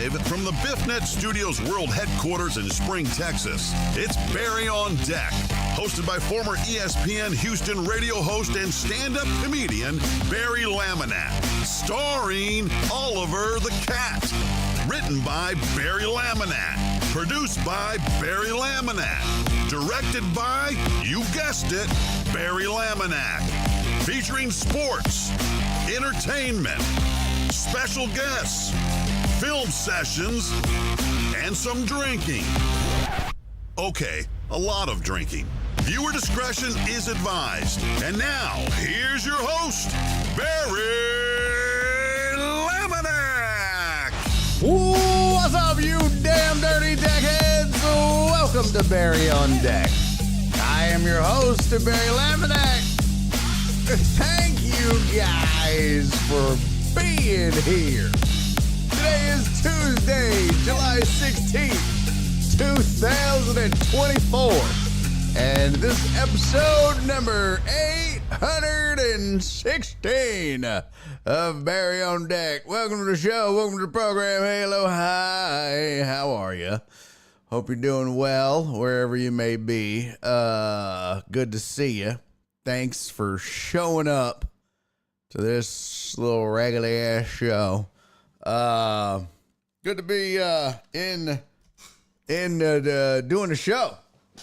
Live from the BiffNet Studios World Headquarters in Spring, Texas, it's Barry on Deck, hosted by former ESPN Houston radio host and stand-up comedian Barry Laminack, starring Oliver the Cat. Written by Barry Laminack, produced by Barry Laminack, directed by, you guessed it, Barry Laminack. Featuring sports, entertainment, special guests, film sessions, and some drinking. Okay, a lot of drinking. Viewer discretion is advised. And now, here's your host, Barry Laminack. What's up, you damn dirty deckheads? Welcome to Barry on Deck. I am your host, Barry Laminack. Thank you guys for being here. Today is Tuesday, July 16th, 2024. And this is episode number 816 of Barry on Deck. Welcome to the show. Welcome to the program. Hey, hello, hi. How are you? Hope you're doing well wherever you may be. Good to see you. Thanks for showing up to this little raggedy ass show. Good to be in doing the show.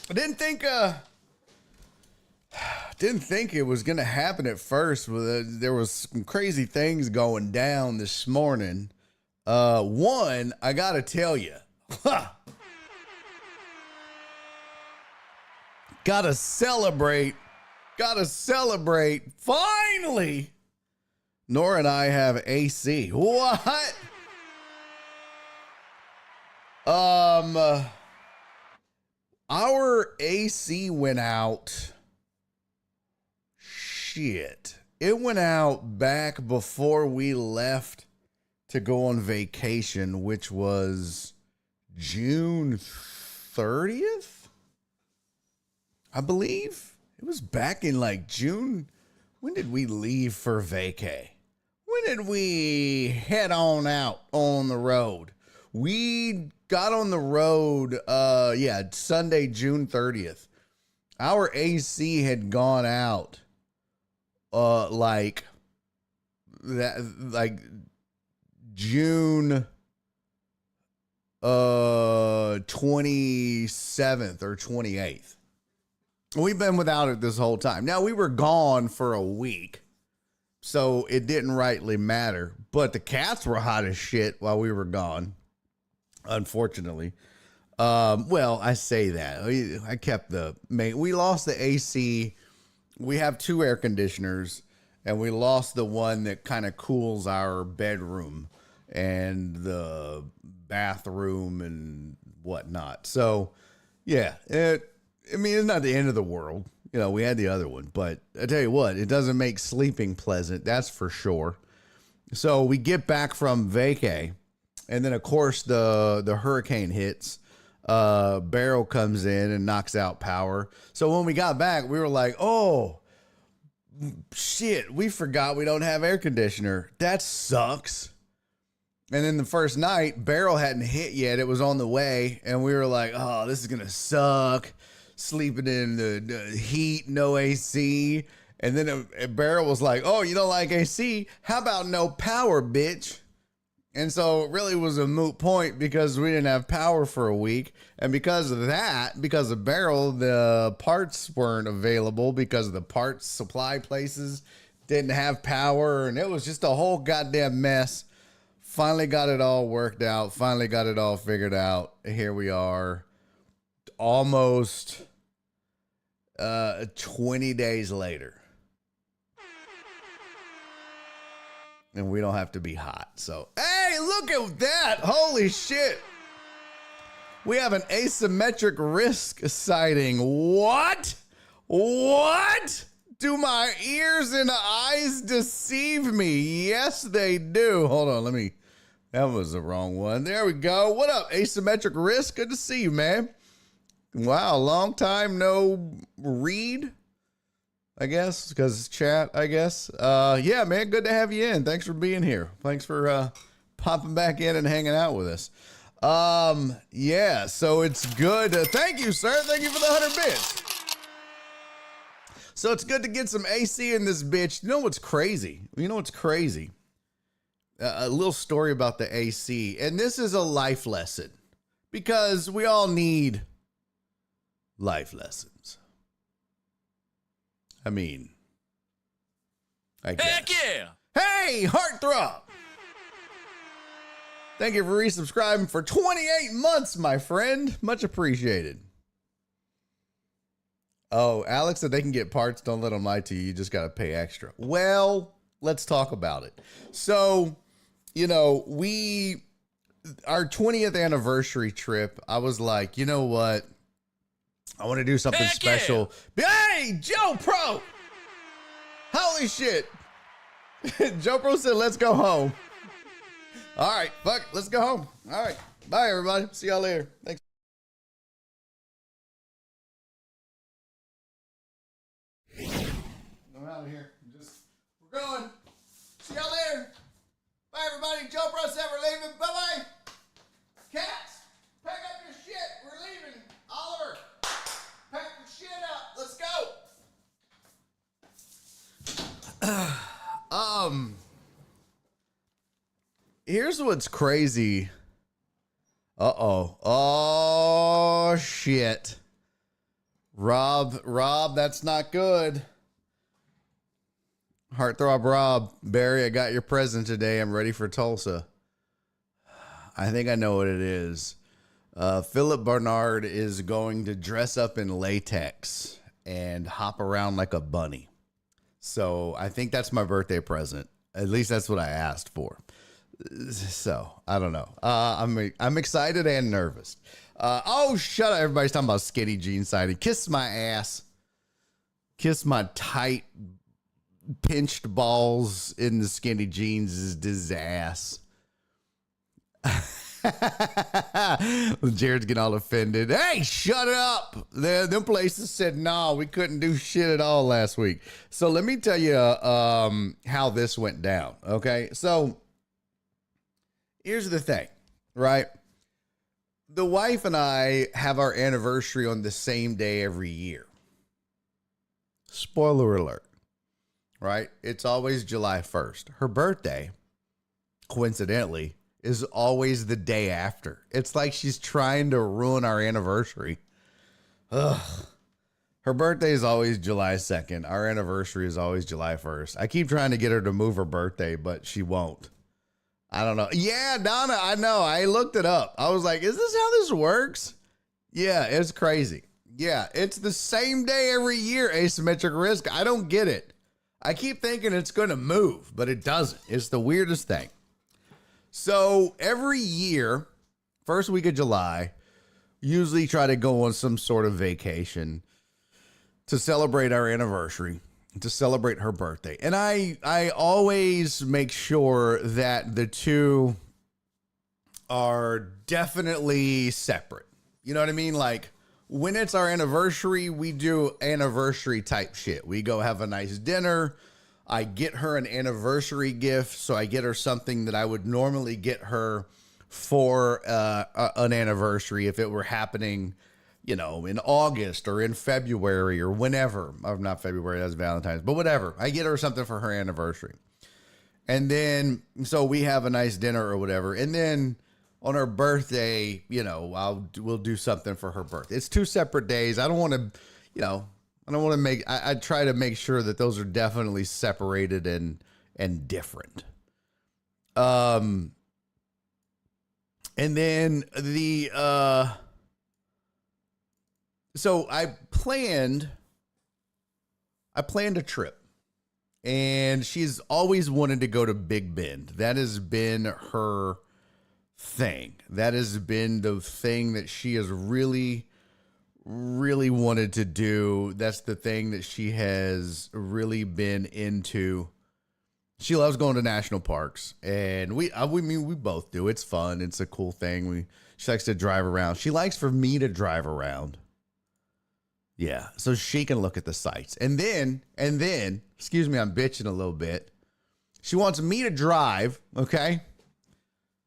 I didn't think it was gonna happen at first. There was some crazy things going down this morning. One, I gotta tell you, gotta celebrate. Finally, Nora and I have AC. What? Our AC went out. Shit. It went out back before we left to go on vacation, which was June 30th, I believe. It was back in like June. When did we leave for vacay? When did we head on out on the road? We got on the road, Sunday, June 30th. Our AC had gone out, June 27th or 28th. We've been without it this whole time. Now, we were gone for a week, so it didn't rightly matter. But the cats were hot as shit while we were gone, unfortunately. Well, I say that. I kept we lost the AC. We have two air conditioners, and we lost the one that kind of cools our bedroom and the bathroom and whatnot. So, yeah, it's not the end of the world. You know, we had the other one, but I tell you what, it doesn't make sleeping pleasant. That's for sure. So we get back from vacay, and then of course the hurricane hits. Barrel comes in and knocks out power. So when we got back, we were like, oh shit, we forgot we don't have air conditioner. That sucks. And then the first night, Barrel hadn't hit yet. It was on the way, and we were like, oh, this is gonna suck. Sleeping in the heat, no AC. And then Barrel was like, oh, you don't like AC? How about no power, bitch? And so it really was a moot point because we didn't have power for a week. And because of that, because of Barrel, the parts weren't available because the parts supply places didn't have power. And it was just a whole goddamn mess. Finally got it all worked out. Finally got it all figured out. Here we are. Almost 20 days later. And we don't have to be hot. So, hey, look at that. Holy shit. We have an asymmetric risk sighting. What? Do my ears and eyes deceive me? Yes, they do. Hold on, that was the wrong one. There we go. What up, asymmetric risk? Good to see you, man. Wow, long time no read, I guess, because it's chat, I guess. Yeah, man, good to have you in. Thanks for being here. Thanks for popping back in and hanging out with us. Yeah, so it's good. Thank you, sir. Thank you for the 100 bits. So it's good to get some AC in this bitch. You know what's crazy? A little story about the AC. And this is a life lesson because we all need life lessons. I mean, I guess. Heck yeah! Hey, Heartthrob! Thank you for resubscribing for 28 months, my friend. Much appreciated. Oh, Alex said they can get parts. Don't let them lie to you. You just got to pay extra. Well, let's talk about it. So, you know, our 20th anniversary trip, I was like, you know what? I want to do something Heck special. Yeah. Hey, Joe Pro! Holy shit. Joe Pro said, let's go home. All right, fuck, let's go home. All right, bye, everybody. See y'all later. Thanks. I'm out of here. We're going. See y'all later. Bye, everybody. Joe Pro said we're leaving. Bye-bye. Cats, pack up your shit. We're leaving. Oliver, pack your shit up. Let's go. Here's what's crazy. Uh-oh. Oh, shit. Rob, that's not good. Heartthrob Rob, Barry, I got your present today. I'm ready for Tulsa. I think I know what it is. Philip Barnard is going to dress up in latex and hop around like a bunny. So I think that's my birthday present. At least that's what I asked for. So I don't know. I'm excited and nervous. Oh, shut up. Everybody's talking about skinny jean siding. Kiss my ass. Kiss my tight, pinched balls in the skinny jeans is ass. Jared's getting all offended. Hey, shut it up. Them places said, no, we couldn't do shit at all last week. So let me tell you how this went down. Okay. So here's the thing, right? The wife and I have our anniversary on the same day every year. Spoiler alert, right? It's always July 1st. Her birthday, coincidentally, is always the day after. It's like she's trying to ruin our anniversary. Ugh. Her birthday is always July 2nd. Our anniversary is always July 1st. I keep trying to get her to move her birthday, but she won't. I don't know. Yeah, Donna, I know. I looked it up. I was like, is this how this works? Yeah, it's crazy. Yeah, it's the same day every year, asymmetric risk. I don't get it. I keep thinking it's going to move, but it doesn't. It's the weirdest thing. So every year, first week of July, usually try to go on some sort of vacation to celebrate our anniversary, to celebrate her birthday. And I always make sure that the two are definitely separate. You know what I mean? Like when it's our anniversary, we do anniversary type shit. We go have a nice dinner. I get her an anniversary gift. So I get her something that I would normally get her for an anniversary if it were happening, you know, in August or in February or whenever. Or not February, that's Valentine's, but whatever. I get her something for her anniversary. And then, so we have a nice dinner or whatever. And then on her birthday, you know, we'll do something for her birthday. It's two separate days. I don't want to, you know, I try to make sure that those are definitely separated and different. And then so I planned a trip, and she's always wanted to go to Big Bend. That has been her thing. That has been the thing that she has really wanted to do. That's the thing that she has really been into. She loves going to national parks, and we both do. It's fun. It's a cool thing. She likes to drive around. She likes for me to drive around. Yeah, so she can look at the sights. And then, excuse me, I'm bitching a little bit. She wants me to drive, okay?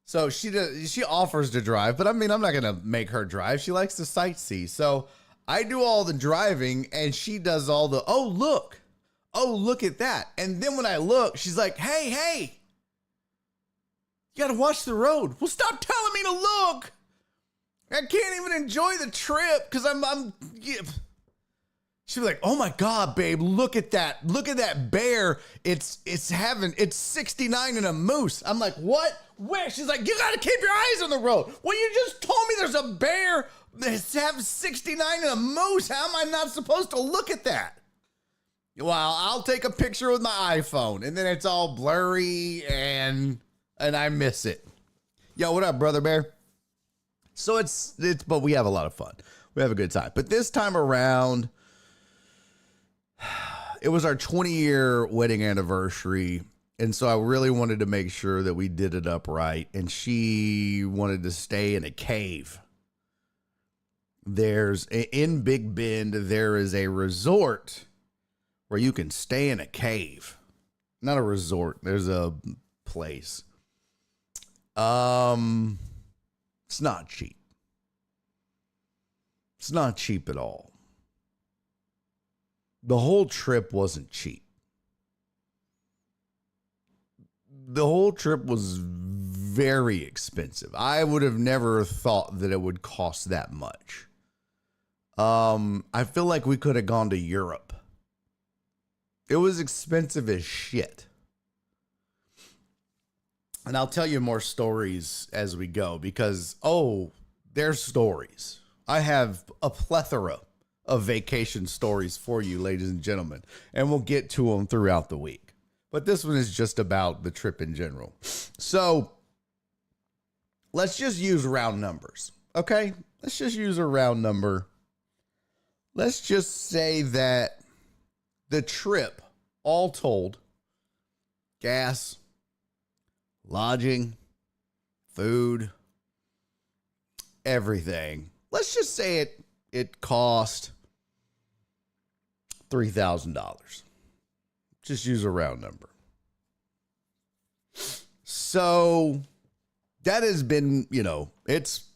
So she offers to drive, but I mean, I'm not going to make her drive. She likes to sightsee. So I do all the driving and she does all the, oh, look at that. And then when I look, she's like, hey, you got to watch the road. Well, stop telling me to look. I can't even enjoy the trip because yeah. She'd be like, oh my God, babe, look at that. Look at that bear. It's 69 and a moose. I'm like, what? Where? She's like, you got to keep your eyes on the road. Well, you just told me there's a bear that's have 69 and a moose. How am I not supposed to look at that? Well, I'll take a picture with my iPhone and then it's all blurry and I miss it. Yo, what up, brother bear? So but we have a lot of fun. We have a good time. But this time around, it was our 20-year wedding anniversary. And so I really wanted to make sure that we did it up right. And she wanted to stay in a cave. In Big Bend, there is a resort where you can stay in a cave. Not a resort. There's a place. It's not cheap. It's not cheap at all. The whole trip wasn't cheap. The whole trip was very expensive. I would have never thought that it would cost that much. I feel like we could have gone to Europe. It was expensive as shit. And I'll tell you more stories as we go because, there's stories. I have a plethora of vacation stories for you, ladies and gentlemen, and we'll get to them throughout the week. But this one is just about the trip in general. So let's just use round numbers, okay? Let's just use a round number. Let's just say that the trip, all told, gas, lodging, food, everything. Let's just say it cost $3,000. Just use a round number. So that has been, it's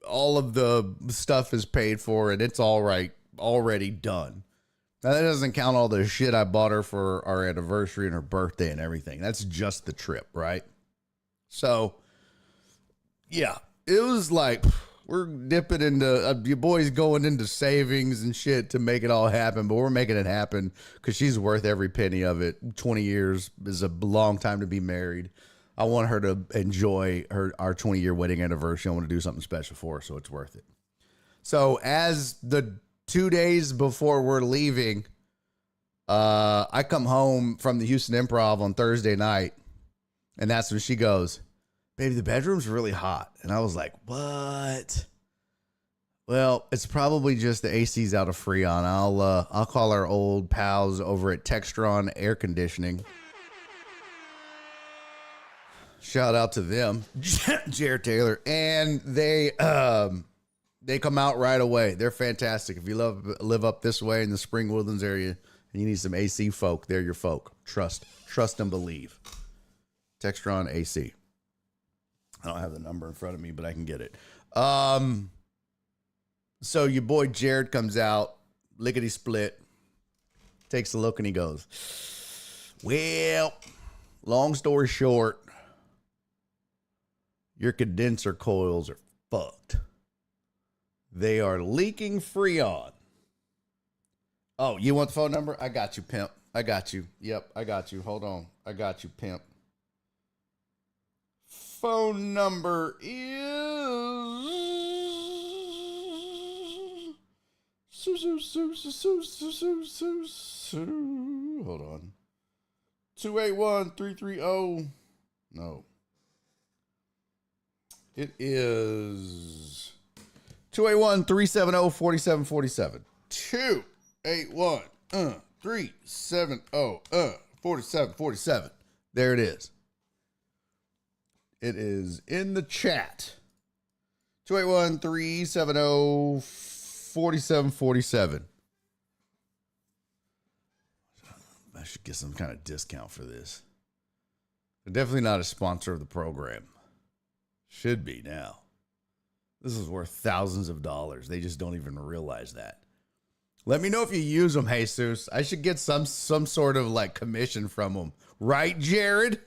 all of the stuff is paid for and it's all right, already done. Now that doesn't count all the shit I bought her for our anniversary and her birthday and everything. That's just the trip, right? So yeah, it was like, we're dipping into, your boy's going into savings and shit to make it all happen, but we're making it happen because she's worth every penny of it. 20 years is a long time to be married. I want her to enjoy our 20-year wedding anniversary. I want to do something special for her, so it's worth it. So as the 2 days before we're leaving, I come home from the Houston Improv on Thursday night, and that's when she goes, baby, the bedroom's really hot. And I was like, what? Well, it's probably just the AC's out of Freon. I'll call our old pals over at Textron Air Conditioning. Shout out to them, Jared Taylor. And they come out right away. They're fantastic. If you live up this way in the Spring Woodlands area and you need some AC folk, they're your folk. Trust and believe. Textron AC. I don't have the number in front of me, but I can get it. So your boy Jared comes out, lickety split, takes a look and he goes, well, long story short, your condenser coils are fucked. They are leaking Freon. Oh, you want the phone number? I got you, pimp. I got you. Yep, I got you. Hold on. I got you, pimp. Phone number is hold on. 281-330. No. It is 281-370-4747. 281-370-4747. There it is. It is in the chat. 281-370-4747. I should get some kind of discount for this. They're definitely not a sponsor of the program. Should be now. This is worth thousands of dollars. They just don't even realize that. Let me know if you use them, Jesus. I should get some sort of like commission from them. Right, Jared?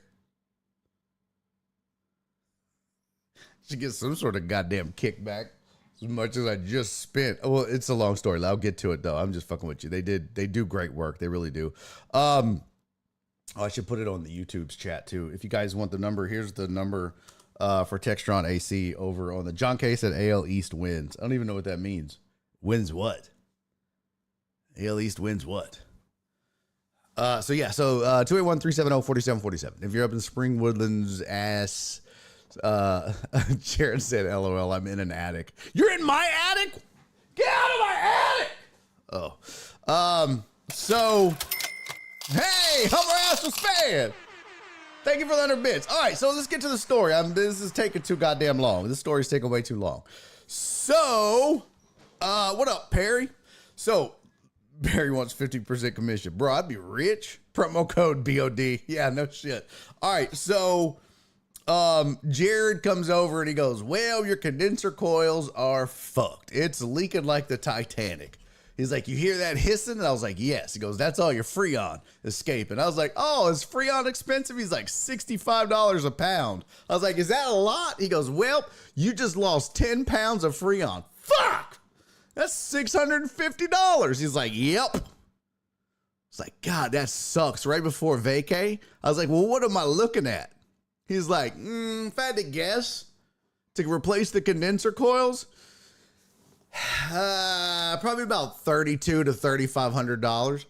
Should get some sort of goddamn kickback. As much as I just spent. Oh, well, it's a long story. I'll get to it though. I'm just fucking with you. They do great work. They really do. Oh, I should put it on the YouTube's chat too. If you guys want the number, here's the number for Textron AC over on the John K said AL East wins. I don't even know what that means. Wins what? AL East wins what? So 281-370-4747. If you're up in Spring Woodlands ass. Jared said, LOL, I'm in an attic. You're in my attic? Get out of my attic! So, hey, Hummer Ass was fan. Thank you for the 100 bits. All right, so let's get to the story. This is taking too goddamn long. This story's taking way too long. So, what up, Perry? So, Barry wants 50% commission. Bro, I'd be rich. Promo code BOD. Yeah, no shit. All right, so Jared comes over and he goes, well, your condenser coils are fucked. It's leaking like the Titanic. He's like, you hear that hissing? And I was like, yes. He goes, that's all your Freon escaping. I was like, oh, is Freon expensive? He's like, $65 a pound. I was like, is that a lot? He goes, well, you just lost 10 pounds of Freon. Fuck! That's $650. He's like, yep. It's like, God, that sucks. Right before vacay. I was like, well, what am I looking at? He's like, if I had to guess, to replace the condenser coils, probably about $3,200 to $3,500.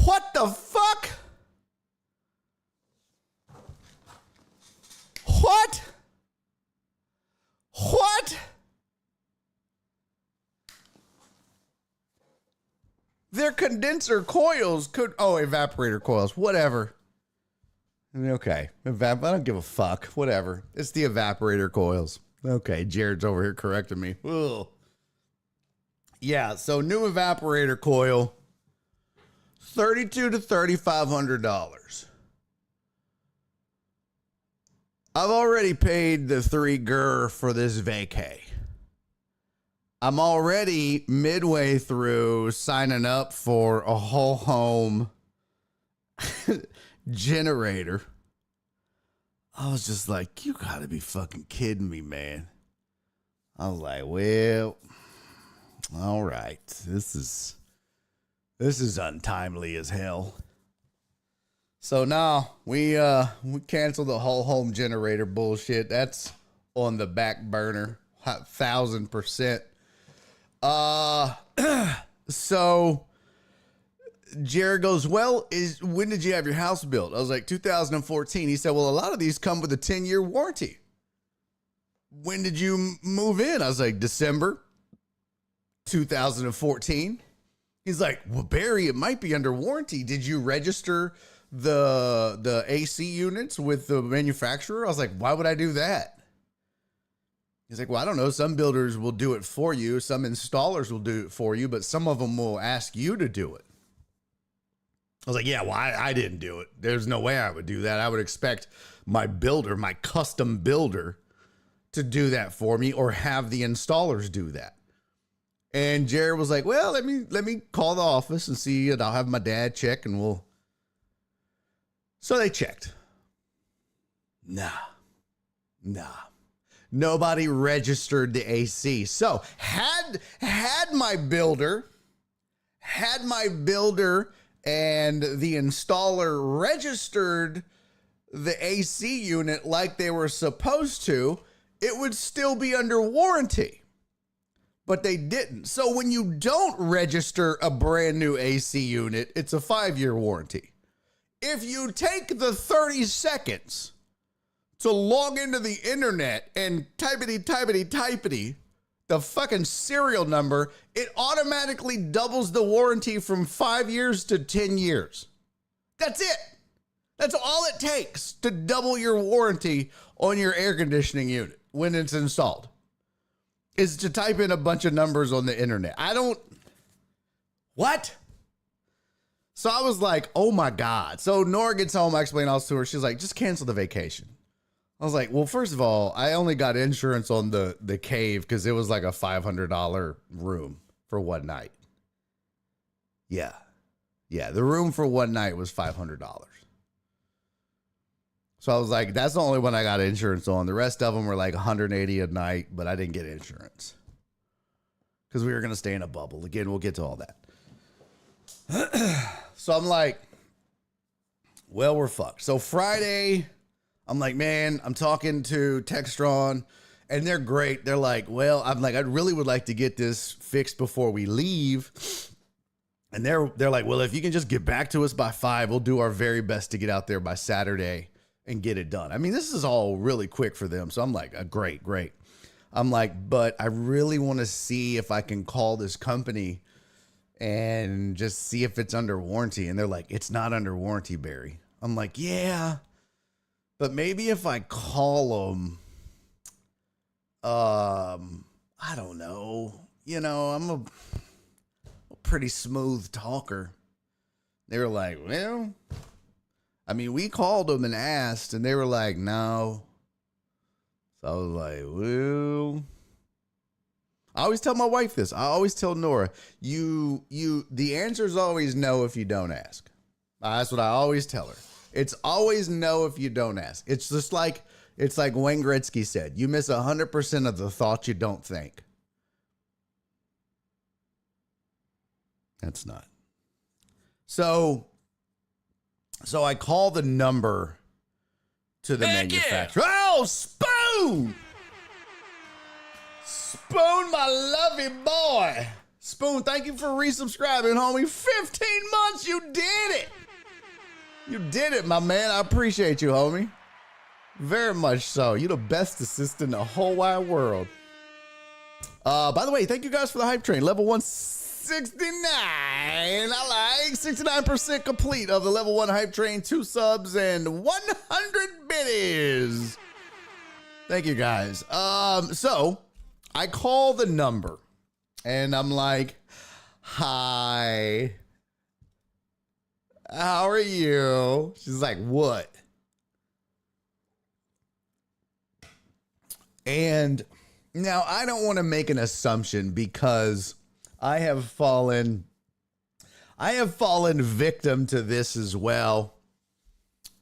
What the fuck? What? What? Their condenser coils could, evaporator coils, whatever. Okay, I don't give a fuck, whatever. It's the evaporator coils. Okay, Jared's over here correcting me. Ugh. Yeah, so new evaporator coil, $3,200 to $3,500. I've already paid the $3,000 for this vacay. I'm already midway through signing up for a whole home generator. I was just like, you gotta be fucking kidding me, man. I was like, well, all right. This is untimely as hell. So now we canceled the whole home generator bullshit. That's on the back burner, 1,000%. So Jared goes, well, when did you have your house built? I was like, 2014. He said, well, a lot of these come with a 10-year warranty. When did you move in? I was like, December 2014. He's like, well, Barry, it might be under warranty. Did you register the AC units with the manufacturer? I was like, why would I do that? He's like, well, I don't know. Some builders will do it for you. Some installers will do it for you, but some of them will ask you to do it. I was like, yeah, well, I didn't do it. There's no way I would do that. I would expect my builder, my custom builder, to do that for me or have the installers do that. And Jared was like, well, let me call the office and see, and I'll have my dad check and we'll. So they checked. Nah. Nobody registered the AC. So had my builder and the installer registered the AC unit like they were supposed to, it would still be under warranty. But they didn't. So when you don't register a brand new AC unit, it's a 5-year warranty. If you take the 30 seconds to log into the internet and typity, the fucking serial number, it automatically doubles the warranty from 5 years to 10 years. That's it. That's all it it takes to double your warranty on your air conditioning unit when it's installed is to type in a bunch of numbers on the internet. What? So I was like, oh my God. So Nora gets home, I explain all this to her. She's like, just cancel the vacation. I was like, well, first of all, I only got insurance on the cave because it was like a $500 room for one night. Yeah. Yeah, the room for one night was $500. So I was like, that's the only one I got insurance on. The rest of them were like $180 a night, but I didn't get insurance because we were going to stay in a bubble. Again, we'll get to all that. So I'm like, well, we're fucked. So Friday, I'm like, man, I'm talking to Textron, and they're great. They're like, well, I'm like, I really would like to get this fixed before we leave. And they're like, well, if you can just get back to us by 5, we'll do our very best to get out there by Saturday and get it done. I mean, this is all really quick for them. So I'm like, great. I'm like, but I really want to see if I can call this company and just see if it's under warranty. And they're like, it's not under warranty, Barry. I'm like, yeah, but maybe if I call them, I don't know. You know, I'm a pretty smooth talker. They were like, well, I mean, we called them and asked, and they were like, no. So I was like, well, I always tell my wife this. I always tell Nora, the answer is always no if you don't ask. That's what I always tell her. It's always no if you don't ask. It's like Wayne Gretzky said, you miss 100% of the thoughts you don't think. That's not. So I call the number to the manufacturer. Yeah. Oh, Spoon! Spoon, my lovey boy. Spoon, thank you for resubscribing, homie. 15 months, you did it. You did it, my man. I appreciate you, homie. Very much so. You're the best assistant in the whole wide world. By the way, thank you guys for the hype train. Level 169. I like 69% complete of the level 1 hype train. 2 subs and 100 biddies. Thank you guys. So I call the number and I'm like, hi, how are you? She's like, what? And now I don't want to make an assumption because I have fallen victim to this as well.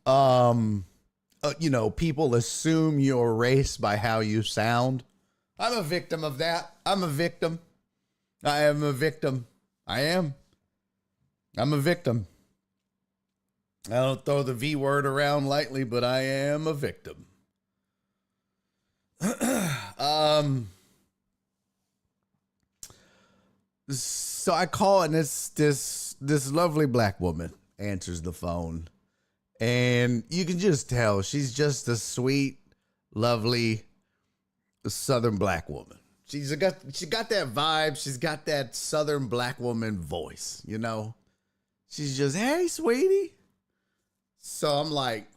You know, people assume your race by how you sound. I'm a victim of that. I'm a victim. I am a victim. I'm a victim. I don't throw the V word around lightly, but I am a victim. So I call and this lovely black woman answers the phone, and you can just tell she's just a sweet, lovely Southern black woman. She got that vibe. She's got that Southern black woman voice, you know. She's just, hey, sweetie. So I'm like,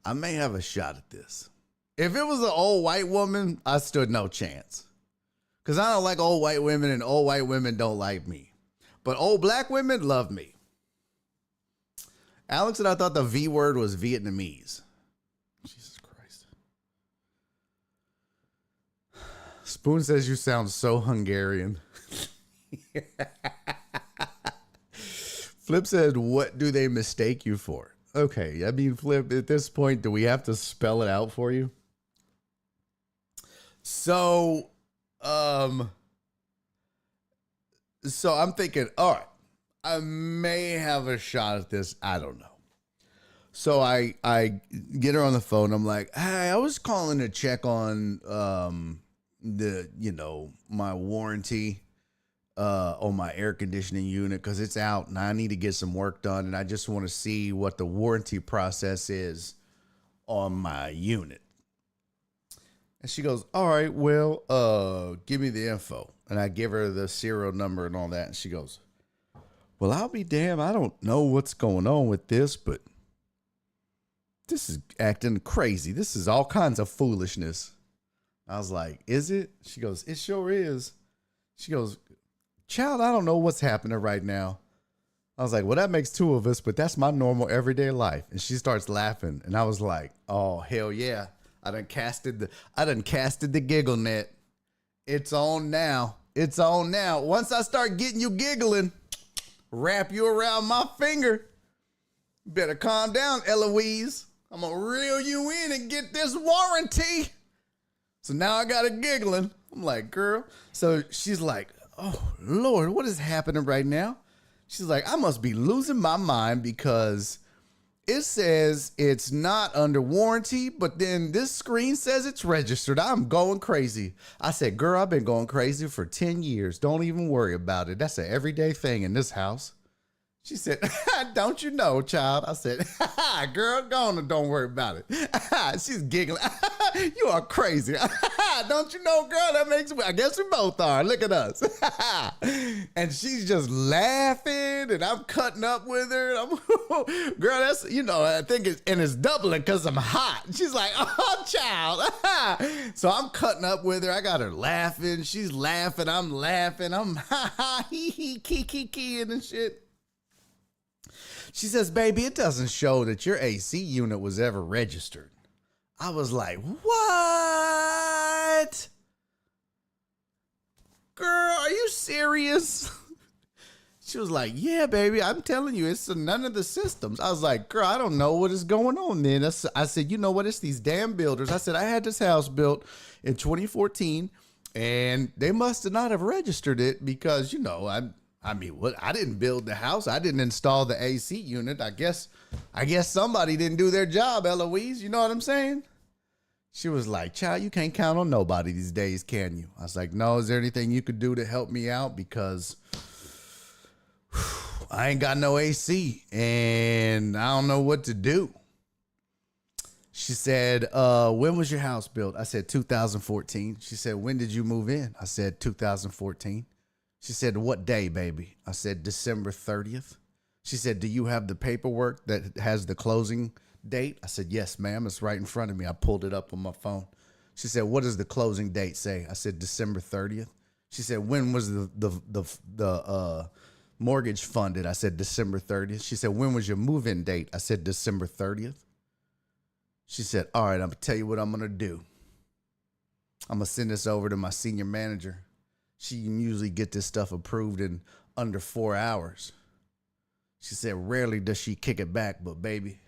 I may have a shot at this. If it was an old white woman, I stood no chance. Because I don't like old white women, and old white women don't like me. But old black women love me. Alex said I thought the V word was Vietnamese. Jesus Christ. Spoon says you sound so Hungarian. Flip said, what do they mistake you for? Okay, I mean, Flip, at this point, do we have to spell it out for you? So I'm thinking, all right, I may have a shot at this. I don't know. So I get her on the phone. I'm like, hey, I was calling to check on my warranty on my air conditioning unit because it's out and I need to get some work done, and I just want to see what the warranty process is on my unit. And she goes, all right, well, give me the info. And I give her the serial number and all that. And she goes, well, I'll be damned. I don't know what's going on with this, but this is acting crazy. This is all kinds of foolishness. I was like, is it? She goes, it sure is. She goes, child, I don't know what's happening right now. I was like, well, that makes two of us, but that's my normal everyday life. And she starts laughing. And I was like, oh, hell yeah. I done casted the giggle net. It's on now. It's on now. Once I start getting you giggling, wrap you around my finger. Better calm down, Eloise. I'm going to reel you in and get this warranty. So now I got her giggling. I'm like, girl. So she's like, oh, Lord, what is happening right now? She's like, I must be losing my mind because it says it's not under warranty, but then this screen says it's registered. I'm going crazy. I said, girl, I've been going crazy for 10 years. Don't even worry about it. That's an everyday thing in this house. She said, don't you know, child? I said, girl, go on and don't worry about it. She's giggling. You are crazy. Don't you know, girl? That makes me, I guess we both are. Look at us. And she's just laughing, and I'm cutting up with her. Girl, that's, I think it's doubling because I'm hot. She's like, oh, child. So I'm cutting up with her. I got her laughing. She's laughing. I'm laughing. I'm hee hee, kiki and shit. She says, baby, it doesn't show that your AC unit was ever registered. I was like, what? Girl, are you serious? She was like, yeah, baby, I'm telling you, it's none of the systems. I was like, girl, I don't know what is going on then. I said, you know what? It's these damn builders. I said, I had this house built in 2014, and they must not have registered it because, I mean, what? I didn't build the house. I didn't install the AC unit. I guess somebody didn't do their job, Eloise. You know what I'm saying? She was like, child, you can't count on nobody these days, can you? I was like, no, is there anything you could do to help me out? Because I ain't got no AC and I don't know what to do. She said, when was your house built? I said, 2014. She said, when did you move in? I said, 2014. She said, what day, baby? I said, December 30th. She said, do you have the paperwork that has the closing date? I said, yes, ma'am. It's right in front of me. I pulled it up on my phone. She said, what does the closing date say? I said, December 30th. She said, when was the mortgage funded? I said, December 30th. She said, when was your move-in date? I said, December 30th. She said, all right, I'm going to tell you what I'm going to do. I'm going to send this over to my senior manager. She can usually get this stuff approved in under 4 hours. She said, rarely does she kick it back, but baby,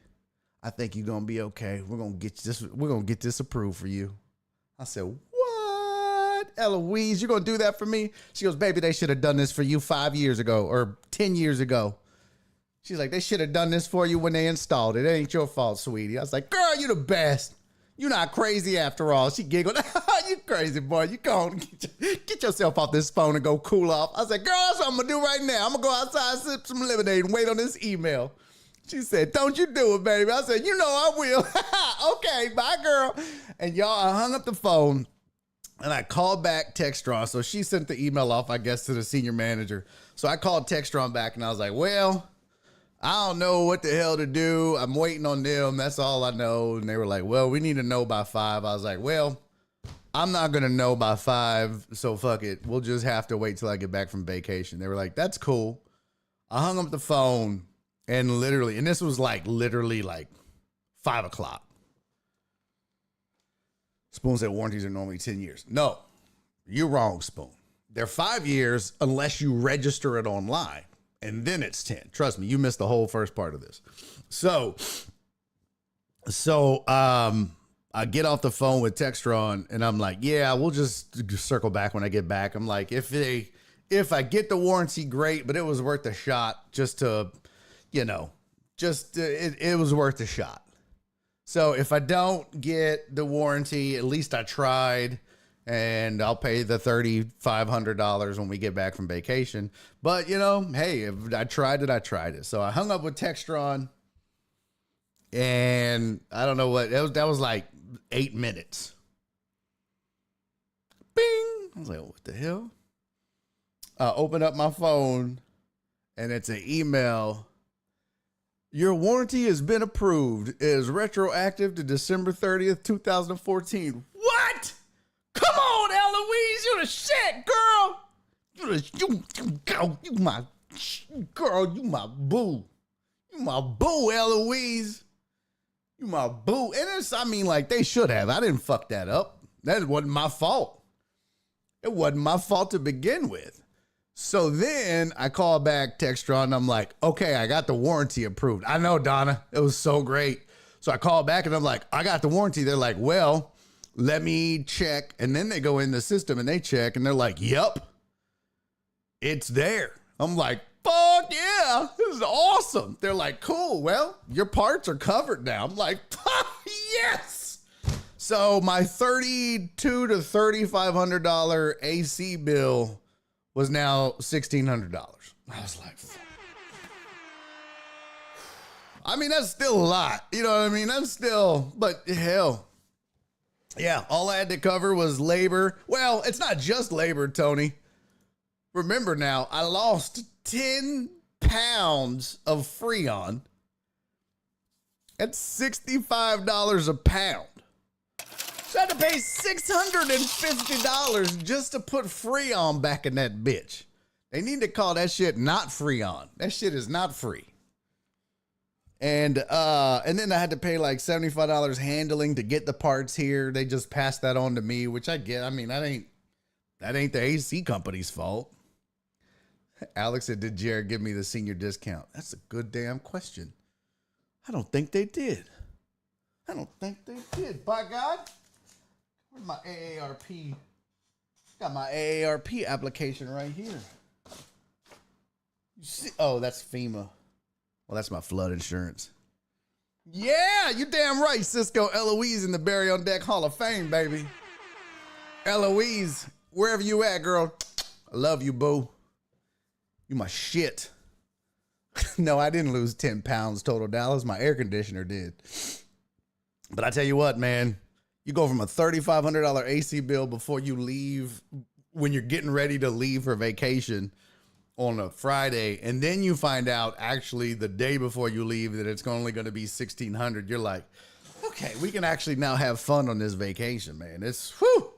I think you're going to be okay. We're going to get this approved for you. I said, what? Eloise, you're going to do that for me? She goes, baby, they should have done this for you 5 years ago or 10 years ago. She's like, they should have done this for you when they installed it. It ain't your fault, sweetie. I was like, girl, you the best. You're not crazy after all. She giggled. You crazy boy. You go on, get yourself off this phone and go cool off. I said, girl, that's what I'm going to do right now. I'm going to go outside, sip some lemonade, and wait on this email. She said, don't you do it, baby. I said, I will. Okay, bye, girl. And y'all, I hung up the phone, and I called back Textron. So she sent the email off, I guess, to the senior manager. So I called Textron back, and I was like, well, I don't know what the hell to do. I'm waiting on them. That's all I know. And they were like, well, we need to know by 5. I was like, well, I'm not going to know by 5. So fuck it. We'll just have to wait till I get back from vacation. They were like, that's cool. I hung up the phone and this was literally 5 o'clock. Spoon said warranties are normally 10 years. No, you're wrong, Spoon. They're 5 years unless you register it online. And then it's 10. Trust me, you missed the whole first part of this. So I get off the phone with Textron and I'm like, yeah, we'll just circle back when I get back. I'm like, if I get the warranty, great, but it was worth a shot just to, it was worth a shot. So if I don't get the warranty, at least I tried. And I'll pay the $3,500 when we get back from vacation. But, hey, if I tried it, I tried it. So I hung up with Textron. And I don't know what, that was like 8 minutes. Bing! I was like, what the hell? I open up my phone, and it's an email Your warranty has been approved. It is retroactive to December 30th, 2014. What? Come on, Eloise. You the shit, girl. You my girl. You my boo. You my boo, Eloise. You my boo. And it's, I mean, like, they should have. I didn't fuck that up. That wasn't my fault. It wasn't my fault to begin with. So then I call back Textron and I'm like, okay, I got the warranty approved. I know, Donna. It was so great. So I call back and I'm like, I got the warranty. They're like, well, let me check. And then they go in the system and they check and they're like, yep, it's there. I'm like, fuck yeah, this is awesome. They're like, cool. Well, your parts are covered now. I'm like, yes. So my $3,200 to $3,500 AC bill was now $1,600. I was like, I mean, that's still a lot. You know what I mean? That's still, but hell. Yeah, all I had to cover was labor. Well, it's not just labor, Tony. Remember now, I lost 10 pounds of Freon at $65 a pound. So I had to pay $650 just to put Freon back in that bitch. They need to call that shit not Freon. That shit is not free. And then I had to pay like $75 handling to get the parts here. They just passed that on to me, which I get. I mean, that ain't the AC company's fault. Alex said, did Jared give me the senior discount? That's a good damn question. I don't think they did. By God. Where's my AARP? Got my AARP application right here. You see? Oh, that's FEMA. Well, that's my flood insurance. Yeah, you damn right, Cisco Eloise in the Barry on Deck Hall of Fame, baby. Eloise, wherever you at, girl. I love you, boo. You my shit. No, I didn't lose 10 pounds total, Dallas. My air conditioner did. But I tell you what, man. You go from a $3,500 AC bill before you leave, when you're getting ready to leave for vacation on a Friday, and then you find out actually the day before you leave that it's only going to be $1,600. You're like, okay, we can actually now have fun on this vacation, man. It's, whew,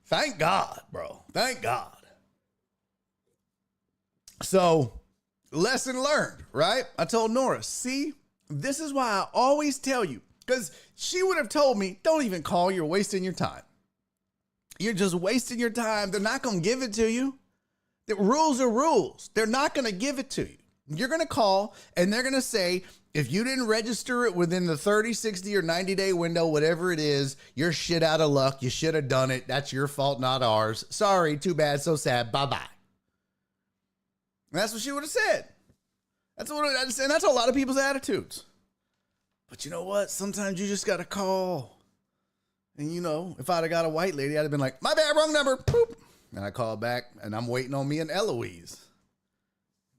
thank God, bro. Thank God. So, lesson learned, right? I told Nora, see, this is why I always tell you, because she would have told me, don't even call, you're wasting your time. You're just wasting your time. They're not going to give it to you. The rules are rules. They're not going to give it to you. You're going to call and they're going to say, if you didn't register it within the 30, 60, or 90-day window, whatever it is, you're shit out of luck. You should have done it. That's your fault, not ours. Sorry, too bad, so sad. Bye-bye. And that's what she would have said. And that's a lot of people's attitudes. But you know what? Sometimes you just got to call. And you know, if I'd have got a white lady, I'd have been like, my bad, wrong number. Boop. And I call back and I'm waiting on me and Eloise.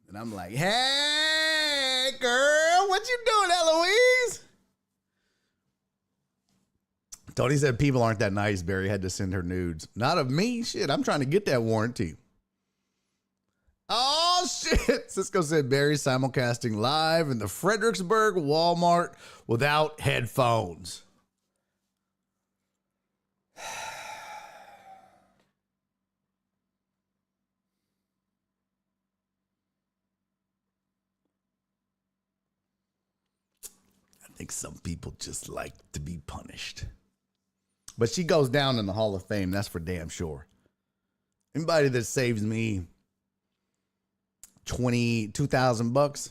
And I'm like, hey, girl, what you doing, Eloise? Tony said people aren't that nice. Barry had to send her nudes. Not of me. Shit, I'm trying to get that warranty. Oh, shit. Cisco said Barry's simulcasting live in the Fredericksburg Walmart without headphones. I think some people just like to be punished. But she goes down in the Hall of Fame. That's for damn sure. Anybody that saves me $2,000,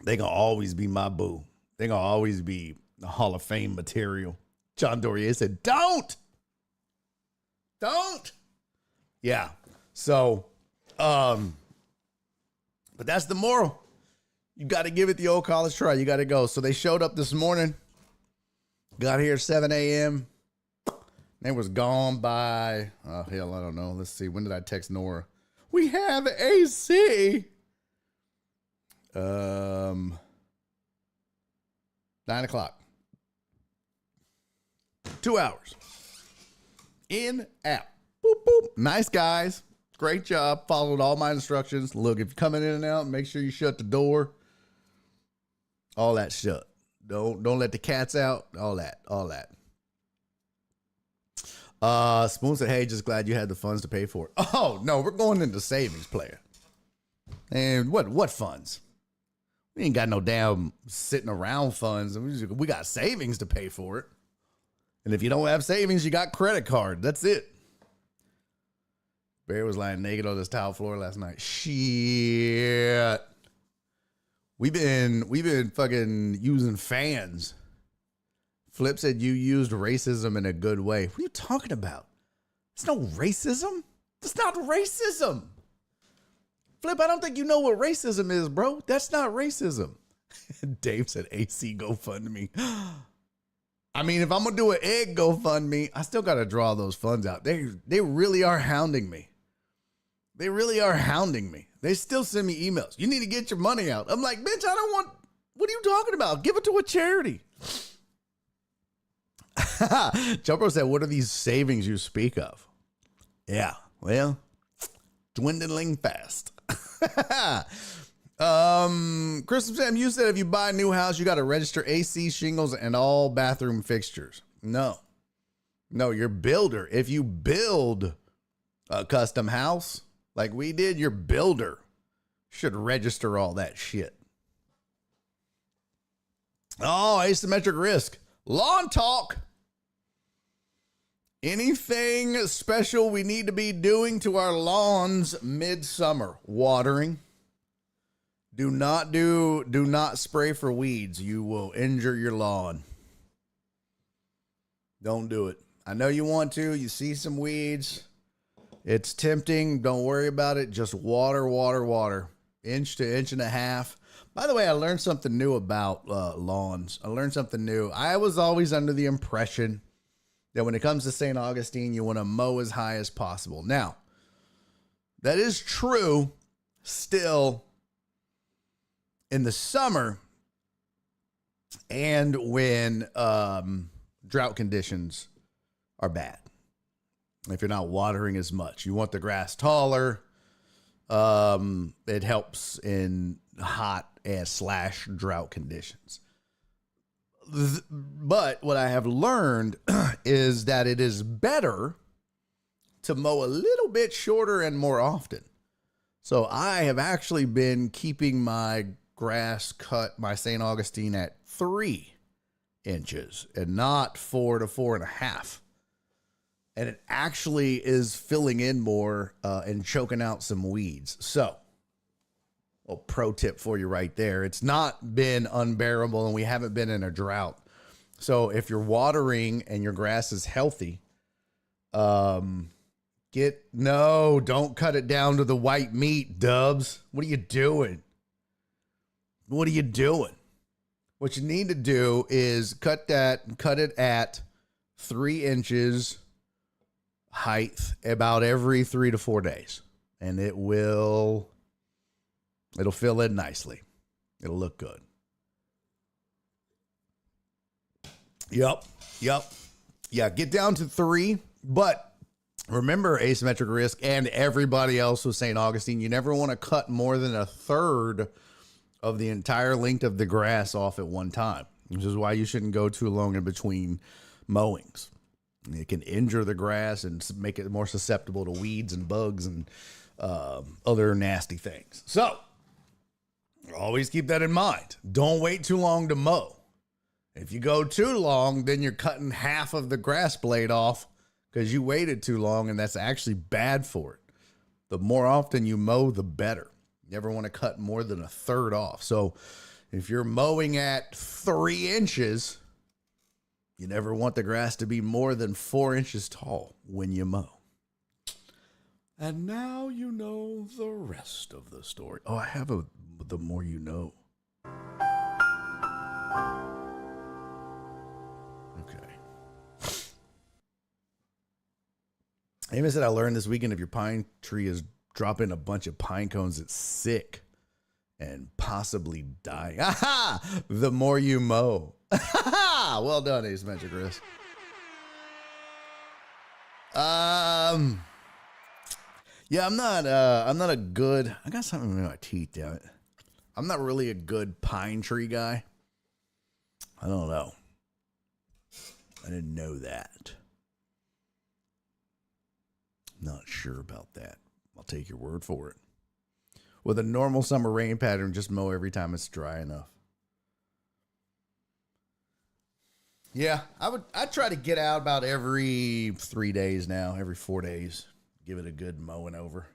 they gonna always be my boo. They gonna always be the Hall of Fame material. John Dorier said, don't. Yeah. So, but that's the moral. You got to give it the old college try. You got to go. So they showed up this morning, got here at 7 a.m. They was gone by, oh, hell, I don't know. Let's see. When did I text Nora? We have AC. 9 o'clock. 2 hours. In, out. Boop, boop. Nice guys. Great job. Followed all my instructions. Look, if you're coming in and out, make sure you shut the door. All that shit. Don't let the cats out. All that. Spoon said, hey, just glad you had the funds to pay for it. Oh, no, we're going into savings, player. And what funds? We ain't got no damn sitting around funds. We got savings to pay for it. And if you don't have savings, you got credit card. That's it. Barry was lying naked on this tile floor last night. Shit. We've been fucking using fans. Flip said you used racism in a good way. What are you talking about? It's no racism. That's not racism. Flip, I don't think you know what racism is, bro. That's not racism. Dave said AC GoFundMe. I mean, if I'm going to do an egg GoFundMe, I still got to draw those funds out. They really are hounding me. They really are hounding me. They still send me emails. You need to get your money out. I'm like, bitch, I don't want, what are you talking about? Give it to a charity. Jumper said, what are these savings you speak of? Yeah, well, dwindling fast. Christmas Sam, you said if you buy a new house, you got to register AC, shingles, and all bathroom fixtures. No, your builder. If you build a custom house like we did, your builder should register all that shit. Oh, asymmetric risk. Lawn talk. Anything special we need to be doing to our lawns midsummer? Watering. Do not spray for weeds. You will injure your lawn. Don't do it. I know you want to. You see some weeds. It's tempting. Don't worry about it. Just water. Inch to inch and a half. By the way, I learned something new about lawns. I learned something new. I was always under the impression that when it comes to St. Augustine, you want to mow as high as possible. Now, that is true still in the summer and when drought conditions are bad. If you're not watering as much, you want the grass taller. It helps in hot and / drought conditions. But what I have learned is that it is better to mow a little bit shorter and more often. So I have actually been keeping my grass cut, my St. Augustine, at 3 inches and not 4 to 4.5. And it actually is filling in more and choking out some weeds. So, a pro tip for you right there. It's not been unbearable and we haven't been in a drought. So if you're watering and your grass is healthy, don't cut it down to the white meat, Dubs. What are you doing? What you need to do is cut it at 3 inches height about every 3 to 4 days. And it'll fill in nicely. It'll look good. Yep. Yeah, get down to 3. But remember, asymmetric risk and everybody else with St. Augustine, you never want to cut more than 1/3 of the entire length of the grass off at one time, which is why you shouldn't go too long in between mowings. It can injure the grass and make it more susceptible to weeds and bugs and other nasty things. So, always keep that in mind. Don't wait too long to mow. If you go too long, then you're cutting half of the grass blade off because you waited too long, and that's actually bad for it. The more often you mow, the better. You never want to cut more than 1/3 off. So if you're mowing at 3 inches, you never want the grass to be more than 4 inches tall when you mow. And now you know the rest of the story. Oh, I have the more you know. Okay. Amy said, I learned this weekend if your pine tree is dropping a bunch of pine cones, it's sick and possibly dying. Aha! The more you mow. Well done, Ace Magic Chris. Yeah, I'm not a good, I got something in my teeth, damn it. I'm not really a good pine tree guy. I don't know. I didn't know that. Not sure about that. I'll take your word for it. With a normal summer rain pattern, just mow every time it's dry enough. Yeah, I'd try to get out about every 3 days now, every 4 days. Give it a good mowing over.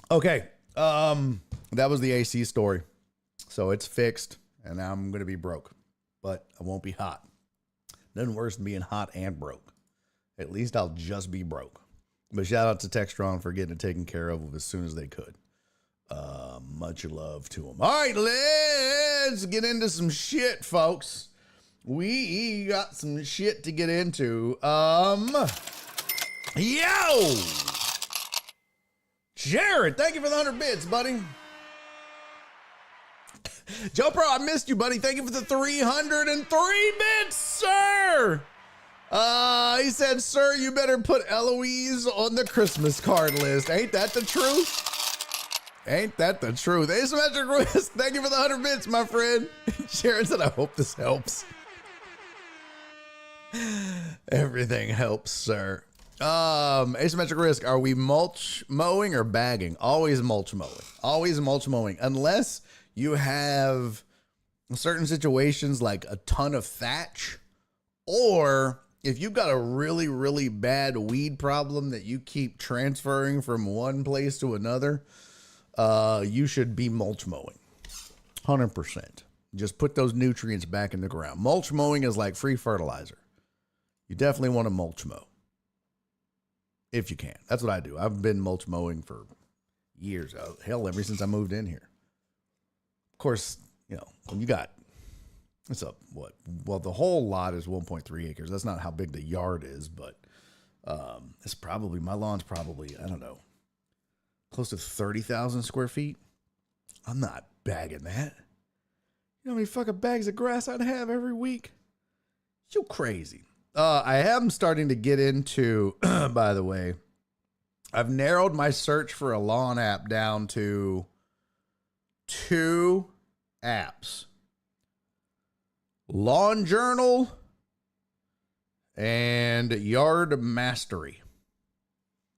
Okay, that was the AC story. So it's fixed, and now I'm going to be broke. But I won't be hot. Nothing worse than being hot and broke. At least I'll just be broke. But shout out to Textron for getting it taken care of as soon as they could. Much love to them. All right, let's get into some shit, folks. We got some shit to get into. Yo! Jared, thank you for the 100 bits, buddy. Joe Pro, I missed you, buddy. Thank you for the 303 bits, sir. He said, sir, you better put Eloise on the Christmas card list. Ain't that the truth? Ain't that the truth? Asymmetric Risk, thank you for the 100 bits, my friend. Sharon said, I hope this helps. Everything helps, sir. Asymmetric Risk, are we mulch mowing or bagging? Always mulch mowing. Always mulch mowing. Unless you have certain situations like a ton of thatch, or if you've got a really, really bad weed problem that you keep transferring from one place to another, you should be mulch mowing. 100%. Just put those nutrients back in the ground. Mulch mowing is like free fertilizer. You definitely want to mulch mow. If you can. That's what I do. I've been mulch mowing for years. Hell, ever since I moved in here. Of course, you know, when you got, what's up? What? Well, the whole lot is 1.3 acres. That's not how big the yard is, but it's probably, my lawn's probably, I don't know, close to 30,000 square feet. I'm not bagging that. You know how many fucking bags of grass I'd have every week? You crazy. I am starting to get into, by the way, I've narrowed my search for a lawn app down to 2 apps. Lawn Journal and Yard Mastery.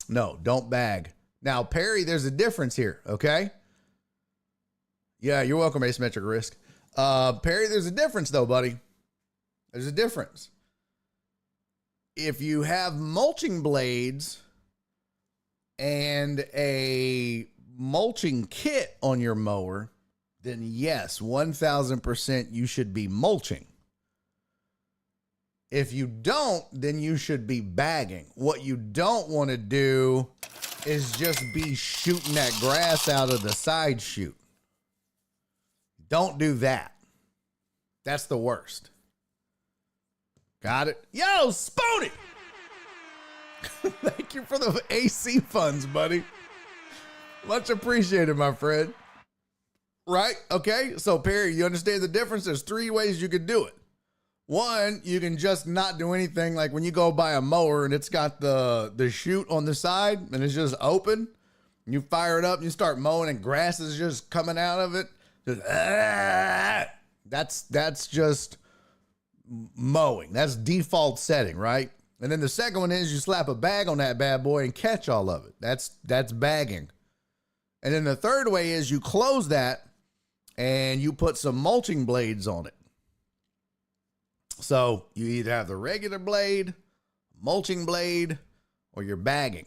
No, don't bag. Now, Perry, there's a difference here, okay? Yeah, you're welcome, Asymmetric Risk. Perry, there's a difference, though, buddy. There's a difference. If you have mulching blades and a mulching kit on your mower, then yes, 1,000% you should be mulching. If you don't, then you should be bagging. What you don't want to do is just be shooting that grass out of the side chute. Don't do that. That's the worst. Got it? Yo, Spony! Thank you for the AC funds, buddy. Much appreciated, my friend. Right? Okay. So, Perry, you understand the difference? There's 3 ways you could do it. One, you can just not do anything. Like when you go buy a mower and it's got the chute on the side and it's just open. You fire it up and you start mowing and grass is just coming out of it. That's just mowing. That's default setting, right? And then the second one is you slap a bag on that bad boy and catch all of it. That's bagging. And then the third way is you close that and you put some mulching blades on it. So you either have the regular blade, mulching blade, or you're bagging.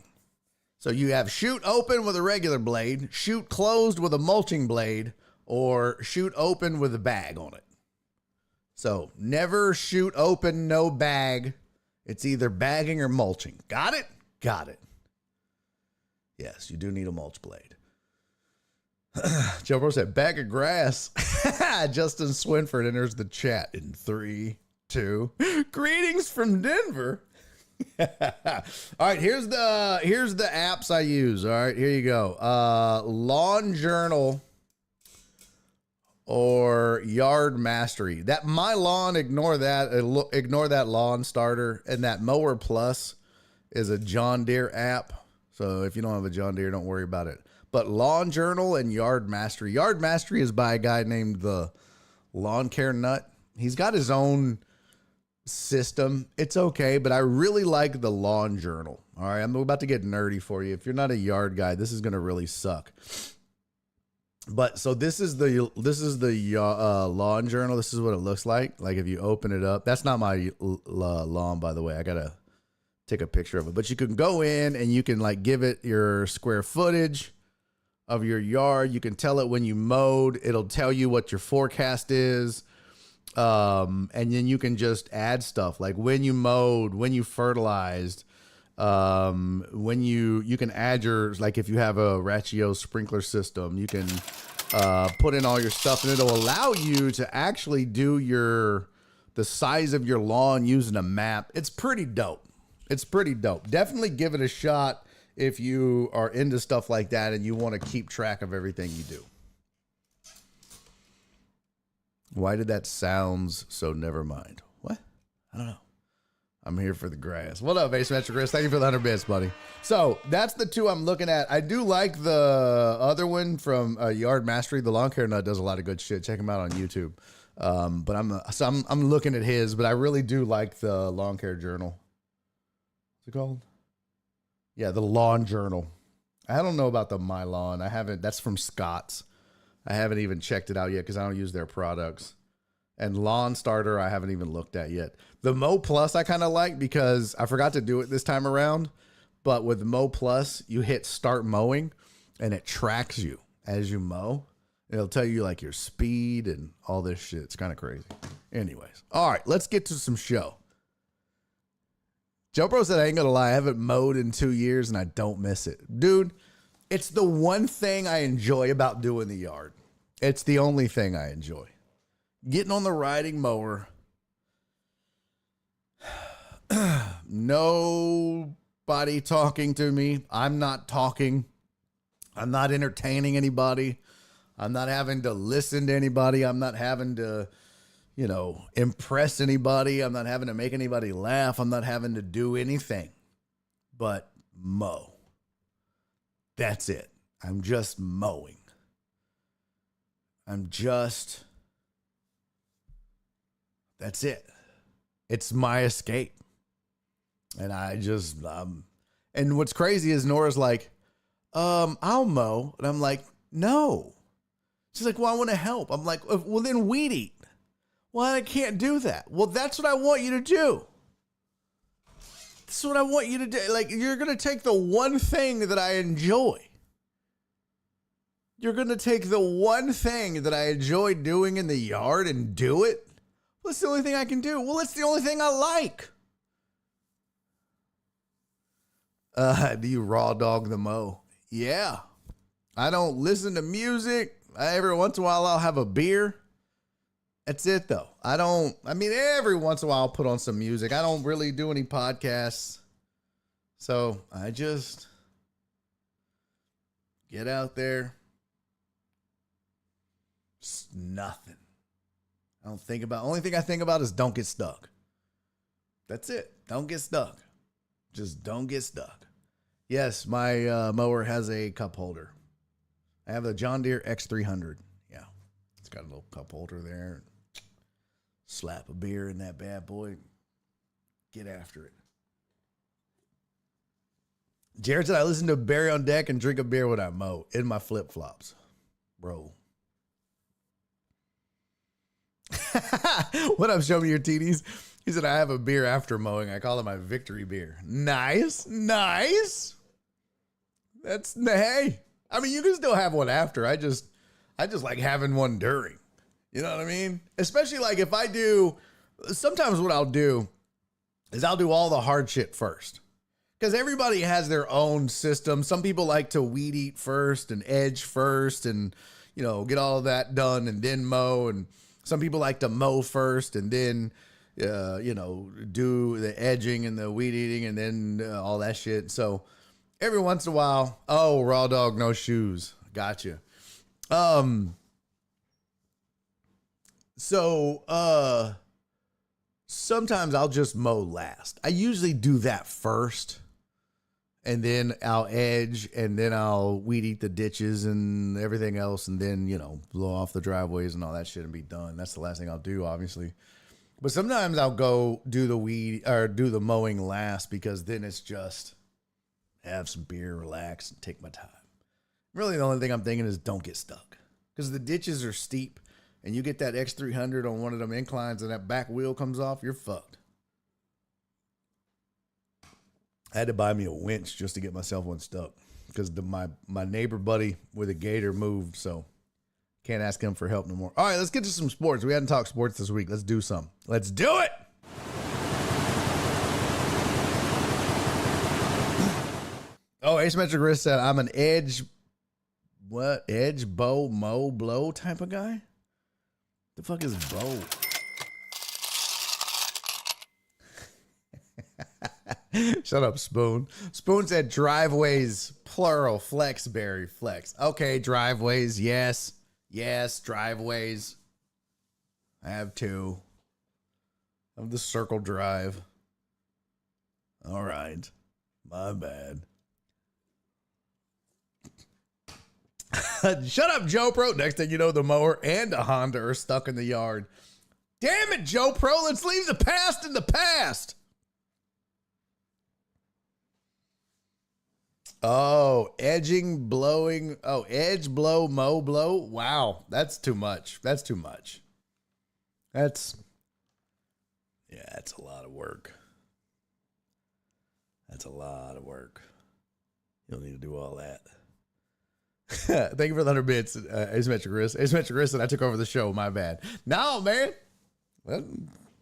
So you have chute open with a regular blade, chute closed with a mulching blade, or chute open with a bag on it. So never chute open, no bag. It's either bagging or mulching. Got it? Got it. Yes, you do need a mulch blade. Joe Bro said, bag of grass. Justin Swinford enters the chat in 3, 2. Greetings from Denver. All right, here's the apps I use. All right, here you go. Lawn Journal or Yard Mastery. That My Lawn, ignore that. Ignore that Lawn Starter. And that Mower Plus is a John Deere app. So if you don't have a John Deere, don't worry about it. But Lawn Journal and Yard Mastery. Yard Mastery is by a guy named the lawn care nut. He's got his own system. It's okay, but I really like the Lawn Journal. All right, I'm about to get nerdy for you. If you're not a yard guy, this is gonna really suck. But so this is the Lawn Journal. This is what it looks like. Like if you open it up, that's not my lawn, by the way. I gotta take a picture of it. But you can go in and you can like give it your square footage of your yard. You can tell it when you mowed. It'll tell you what your forecast is. And then you can just add stuff like when you mowed, when you fertilized, when you can add your, like if you have a Ratio sprinkler system, you can put in all your stuff and it'll allow you to actually do the size of your lawn using a map. It's pretty dope. It's pretty dope. Definitely give it a shot if you are into stuff like that and you want to keep track of everything you do. Why did that sounds so never mind? What? I don't know. I'm here for the grass. What up, Asymmetric Chris? Thank you for the 100 bits, buddy. So that's the two I'm looking at. I do like the other one from Yard Mastery. The Lawn Care Nut does a lot of good shit. Check him out on YouTube. But I'm looking at his, but I really do like the Lawn Care Journal. What's it called? Yeah, the Lawn Journal. I don't know about the My Lawn. I haven't. That's from Scott's. I haven't even checked it out yet because I don't use their products. And Lawn Starter, I haven't even looked at yet. The Mow Plus, I kind of like because I forgot to do it this time around. But with Mow Plus, you hit start mowing and it tracks you as you mow. It'll tell you like your speed and all this shit. It's kind of crazy. Anyways. All right, let's get to some show. Joe Bro said, I ain't gonna lie, I haven't mowed in 2 years and I don't miss it. Dude, it's the one thing I enjoy about doing the yard. It's the only thing I enjoy. Getting on the riding mower. Nobody talking to me. I'm not talking. I'm not entertaining anybody. I'm not having to listen to anybody. I'm not having to, impress anybody. I'm not having to make anybody laugh. I'm not having to do anything but mow. That's it. I'm just mowing. That's it. It's my escape. And and what's crazy is Nora's like, I'll mow. And I'm like, no. She's like, well, I want to help. I'm like, well, then weed eat. Well, I can't do that. Well, that's what I want you to do. That's what I want you to do. Like, you're going to take the one thing that I enjoy. You're going to take the one thing that I enjoy doing in the yard and do it? Well, it's the only thing I can do. Well, it's the only thing I like. Do you raw dog the mow? Yeah. I don't listen to music. Every once in a while, I'll have a beer. That's it, though. Every once in a while, I'll put on some music. I don't really do any podcasts. So I just get out there. Just nothing. Only thing I think about is don't get stuck. That's it. Don't get stuck. Just don't get stuck. Yes, my mower has a cup holder. I have the John Deere X300. Yeah. It's got a little cup holder there. Slap a beer in that bad boy. Get after it. Jared said, I listen to Barry on Deck and drink a beer when I mow in my flip-flops. Bro. What up, show me your TDs? He said, I have a beer after mowing. I call it my victory beer. Nice. Nice. Hey. You can still have one after. I just like having one during. You know what I mean? Especially like if I do, sometimes what I'll do is I'll do all the hard shit first. Because everybody has their own system. Some people like to weed eat first and edge first and, get all of that done and then mow. And some people like to mow first and then, do the edging and the weed eating and then all that shit. So every once in a while, raw dog, no shoes. Gotcha. So sometimes I'll just mow last. I usually do that first. and then I'll edge, and then I'll weed eat the ditches and everything else, and then, blow off the driveways and all that shit and be done. That's the last thing I'll do, obviously. But sometimes I'll go do the weed or do the mowing last, because then it's just have some beer, relax, and take my time. Really, the only thing I'm thinking is don't get stuck, because the ditches are steep, and you get that X300 on one of them inclines and that back wheel comes off, you're fucked. I had to buy me a winch just to get myself unstuck, because my neighbor buddy with a gator moved, so can't ask him for help no more. All right, let's get to some sports. We hadn't talked sports this week. Let's do some. Let's do it. Oh, Asymmetric Wrist said, I'm an edge, bow, mow, blow type of guy? The fuck is bow? Shut up, Spoon. Spoon said driveways, plural, flexberry, flex. Okay, driveways, yes. Yes, driveways. I have two. Of the circle drive. All right. My bad. Shut up, Joe Pro. Next thing you know, the mower and a Honda are stuck in the yard. Damn it, Joe Pro. Let's leave the past in the past. Oh, edging, blowing. Oh, edge, blow, mow, blow. Wow, that's too much. That's too much. That's a lot of work. That's a lot of work. You don't need to do all that. Thank you for the 100 bits, Asymmetric Wrist. Asymmetric Wrist, and I took over the show. My bad. No, man. Well,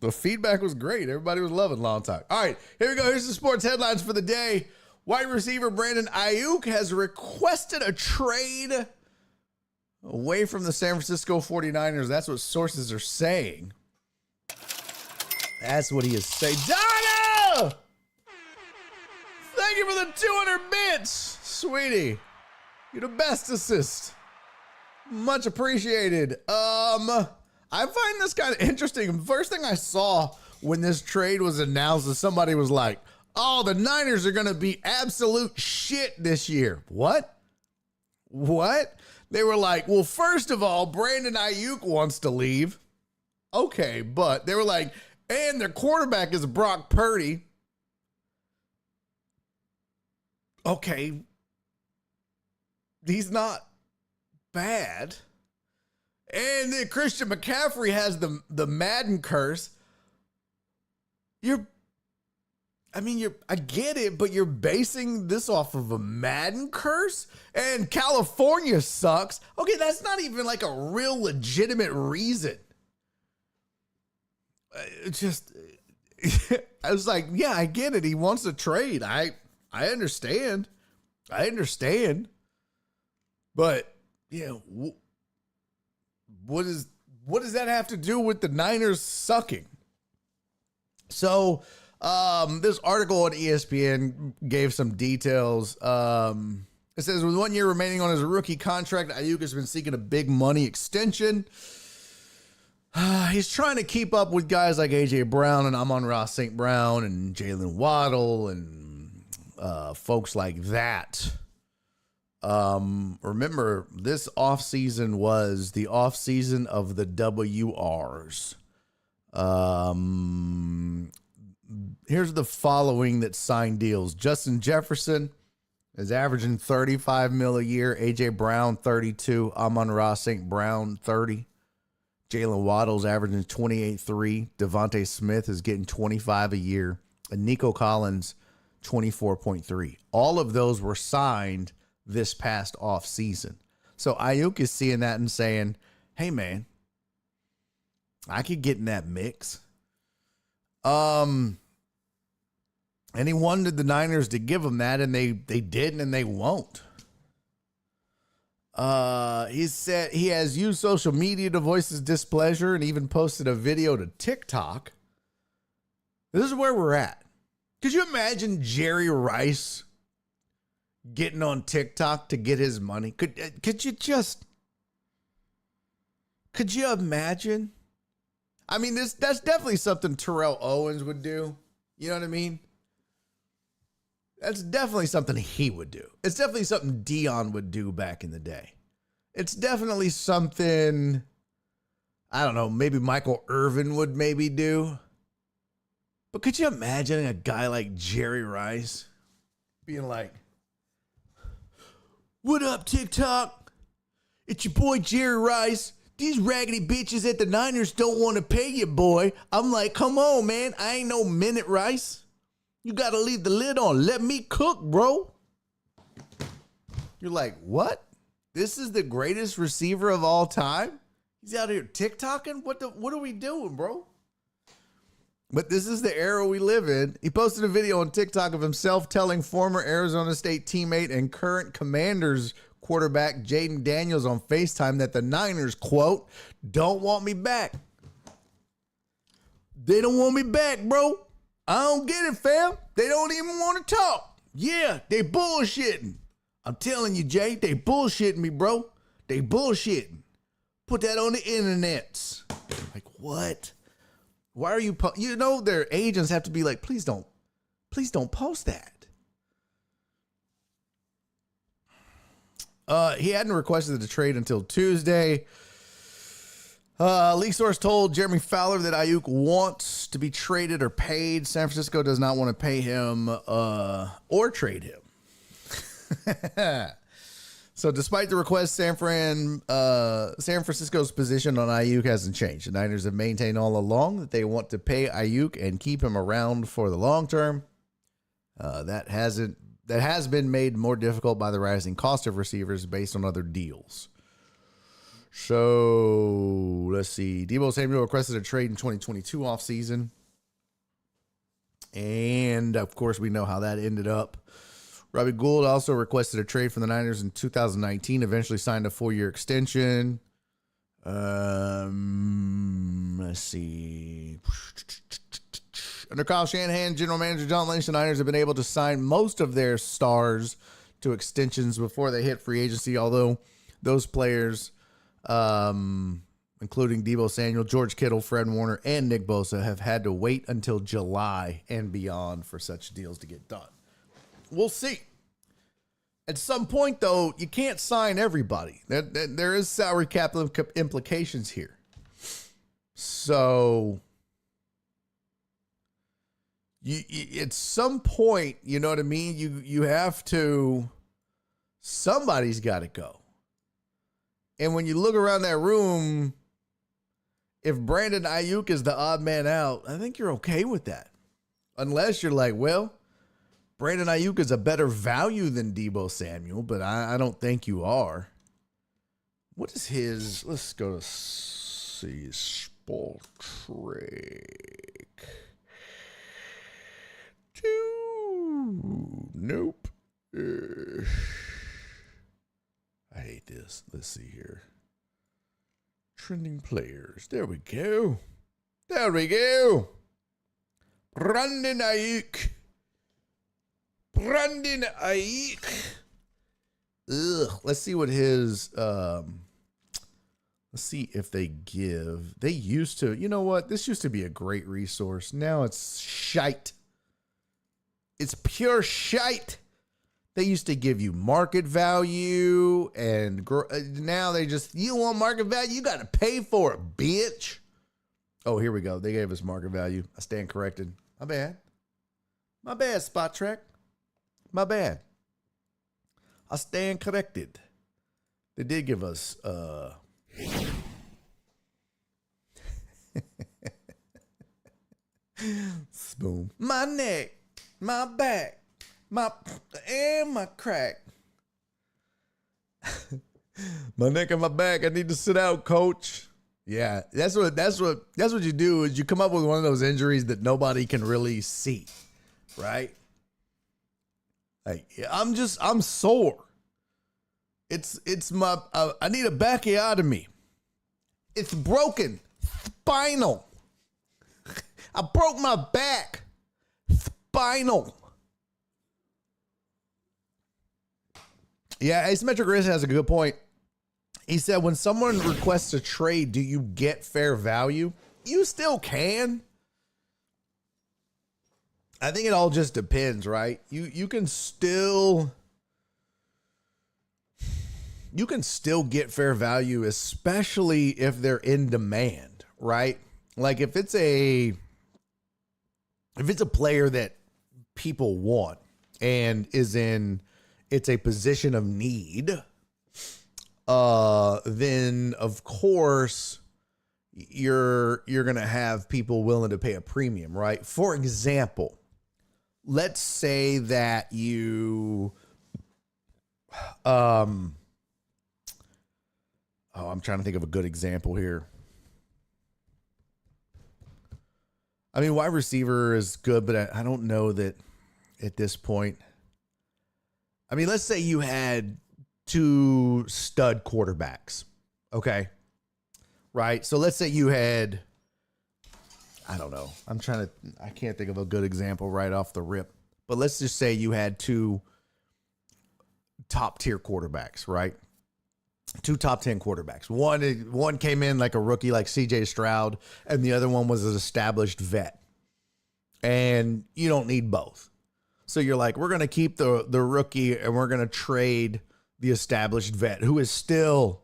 the feedback was great. Everybody was loving Long Talk. All right, here we go. Here's the sports headlines for the day. Wide receiver Brandon Ayuk has requested a trade away from the San Francisco 49ers. That's what sources are saying. That's what he is saying. Donna! Thank you for the 200 bits, sweetie. You're the best assist. Much appreciated. I find this kind of interesting. First thing I saw when this trade was announced is somebody was like, oh, the Niners are going to be absolute shit this year. What? They were like, well, first of all, Brandon Ayuk wants to leave. Okay, but they were like, and their quarterback is Brock Purdy. Okay. He's not bad. And then Christian McCaffrey has the Madden curse. I get it, but you're basing this off of a Madden curse? And California sucks. Okay, that's not even like a real legitimate reason. I was like, yeah, I get it. He wants to trade. I understand. But, yeah, what does that have to do with the Niners sucking? So, this article on ESPN gave some details. It says, with 1 year remaining on his rookie contract, Ayuk has been seeking a big money extension. He's trying to keep up with guys like A.J. Brown and Amon-Ra St. Brown and Jalen Waddle and folks like that. Remember, this offseason was the offseason of the WRs. Here's the following that signed deals. Justin Jefferson is averaging $35 million a year. A.J. Brown, 32. Amon-Ra St. Brown, 30. Jalen Waddle's averaging 28.3. Devontae Smith is getting 25 a year. And Nico Collins, 24.3. All of those were signed this past off season. So Ayuk is seeing that and saying, hey man, I could get in that mix. And he wanted the Niners to give him that, and they didn't, and they won't. He said he has used social media to voice his displeasure and even posted a video to TikTok. This is where we're at. Could you imagine Jerry Rice getting on TikTok to get his money? Could you imagine? I mean, that's definitely something Terrell Owens would do. You know what I mean? That's definitely something he would do. It's definitely something Dion would do back in the day. It's definitely something, I don't know, maybe Michael Irvin would maybe do. But could you imagine a guy like Jerry Rice being like, "What up, TikTok? It's your boy Jerry Rice. These raggedy bitches at the Niners don't want to pay you, boy." I'm like, come on, man. I ain't no Minute Rice. You got to leave the lid on. Let me cook, bro. You're like, what? This is the greatest receiver of all time? He's out here TikToking? What are we doing, bro? But this is the era we live in. He posted a video on TikTok of himself telling former Arizona State teammate and current Commanders quarterback Jaden Daniels on FaceTime that the Niners, quote, "don't want me back. They don't want me back, bro. I don't get it, fam. They don't even want to talk. Yeah, they bullshitting. I'm telling you, Jay, they bullshitting me, bro. They bullshitting. Put that on the internets." Like, what? Why are you, their agents have to be like, please don't post that. He hadn't requested the trade until Tuesday. League source told Jeremy Fowler that Ayuk wants to be traded or paid. San Francisco does not want to pay him or trade him. So despite the request, San Francisco's position on Ayuk hasn't changed. The Niners have maintained all along that they want to pay Ayuk and keep him around for the long term. That has been made more difficult by the rising cost of receivers based on other deals. So let's see. Deebo Samuel requested a trade in 2022 offseason. And of course, we know how that ended up. Robbie Gould also requested a trade from the Niners in 2019, eventually signed a 4-year extension. Let's see. Under Kyle Shanahan, general manager John Lynch, the Niners have been able to sign most of their stars to extensions before they hit free agency, although those players, including Deebo Samuel, George Kittle, Fred Warner, and Nick Bosa, have had to wait until July and beyond for such deals to get done. We'll see. At some point, though, you can't sign everybody. There is salary cap implications here. So, at some point, you know what I mean? You have to, somebody's got to go. And when you look around that room, if Brandon Ayuk is the odd man out, I think you're okay with that. Unless you're like, well, Brandon Ayuk is a better value than Deebo Samuel, but I don't think you are. What is his? Let's go to see Sport Trick. Nope. I hate this. Let's see here. Trending players. There we go. There we go. Brandon Ayuk. Brandon Ayuk. Ugh. Let's see what his, let's see if they give. They used to, you know what? This used to be a great resource. Now it's shite. It's pure shite. They used to give you market value, and now they just, you want market value? You got to pay for it, bitch. Oh, here we go. They gave us market value. I stand corrected. My bad. My bad, Spot Trek. My bad. I stand corrected. They did give us spoon. My neck, my back, and my crack. My neck and my back. I need to sit out, coach. Yeah, that's what you do is you come up with one of those injuries that nobody can really see, right? Like, I'm sore. It's my, I need a backiotomy. It's broken. Spinal. I broke my back. Spinal. Yeah, Asymmetric Risk has a good point. He said, when someone requests a trade, do you get fair value? You still can. I think it all just depends, right? You can still get fair value, especially if they're in demand, right? Like if it's a player that people want and it's a position of need, then of course you're going to have people willing to pay a premium, right? For example, let's say that you, I'm trying to think of a good example here. I mean, wide receiver is good, but I don't know that at this point. I mean, let's say you had 2 stud quarterbacks, okay? Right? So let's say you had, I don't know. I can't think of a good example right off the rip. But let's just say you had 2 top tier quarterbacks, right? 2 top 10 quarterbacks. One came in like a rookie, like CJ Stroud, and the other one was an established vet. And you don't need both. So you're like, we're going to keep the rookie and we're going to trade the established vet, who is still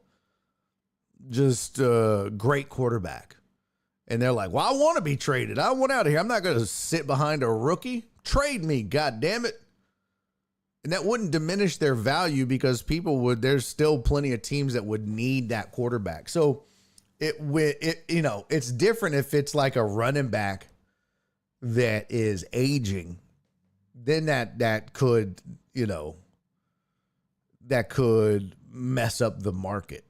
just a great quarterback. And they're like, well, I want to be traded. I want out of here. I'm not going to sit behind a rookie. Trade me, God damn it. And that wouldn't diminish their value because there's still plenty of teams that would need that quarterback. So it's different if it's like a running back that is aging. Then that could mess up the market.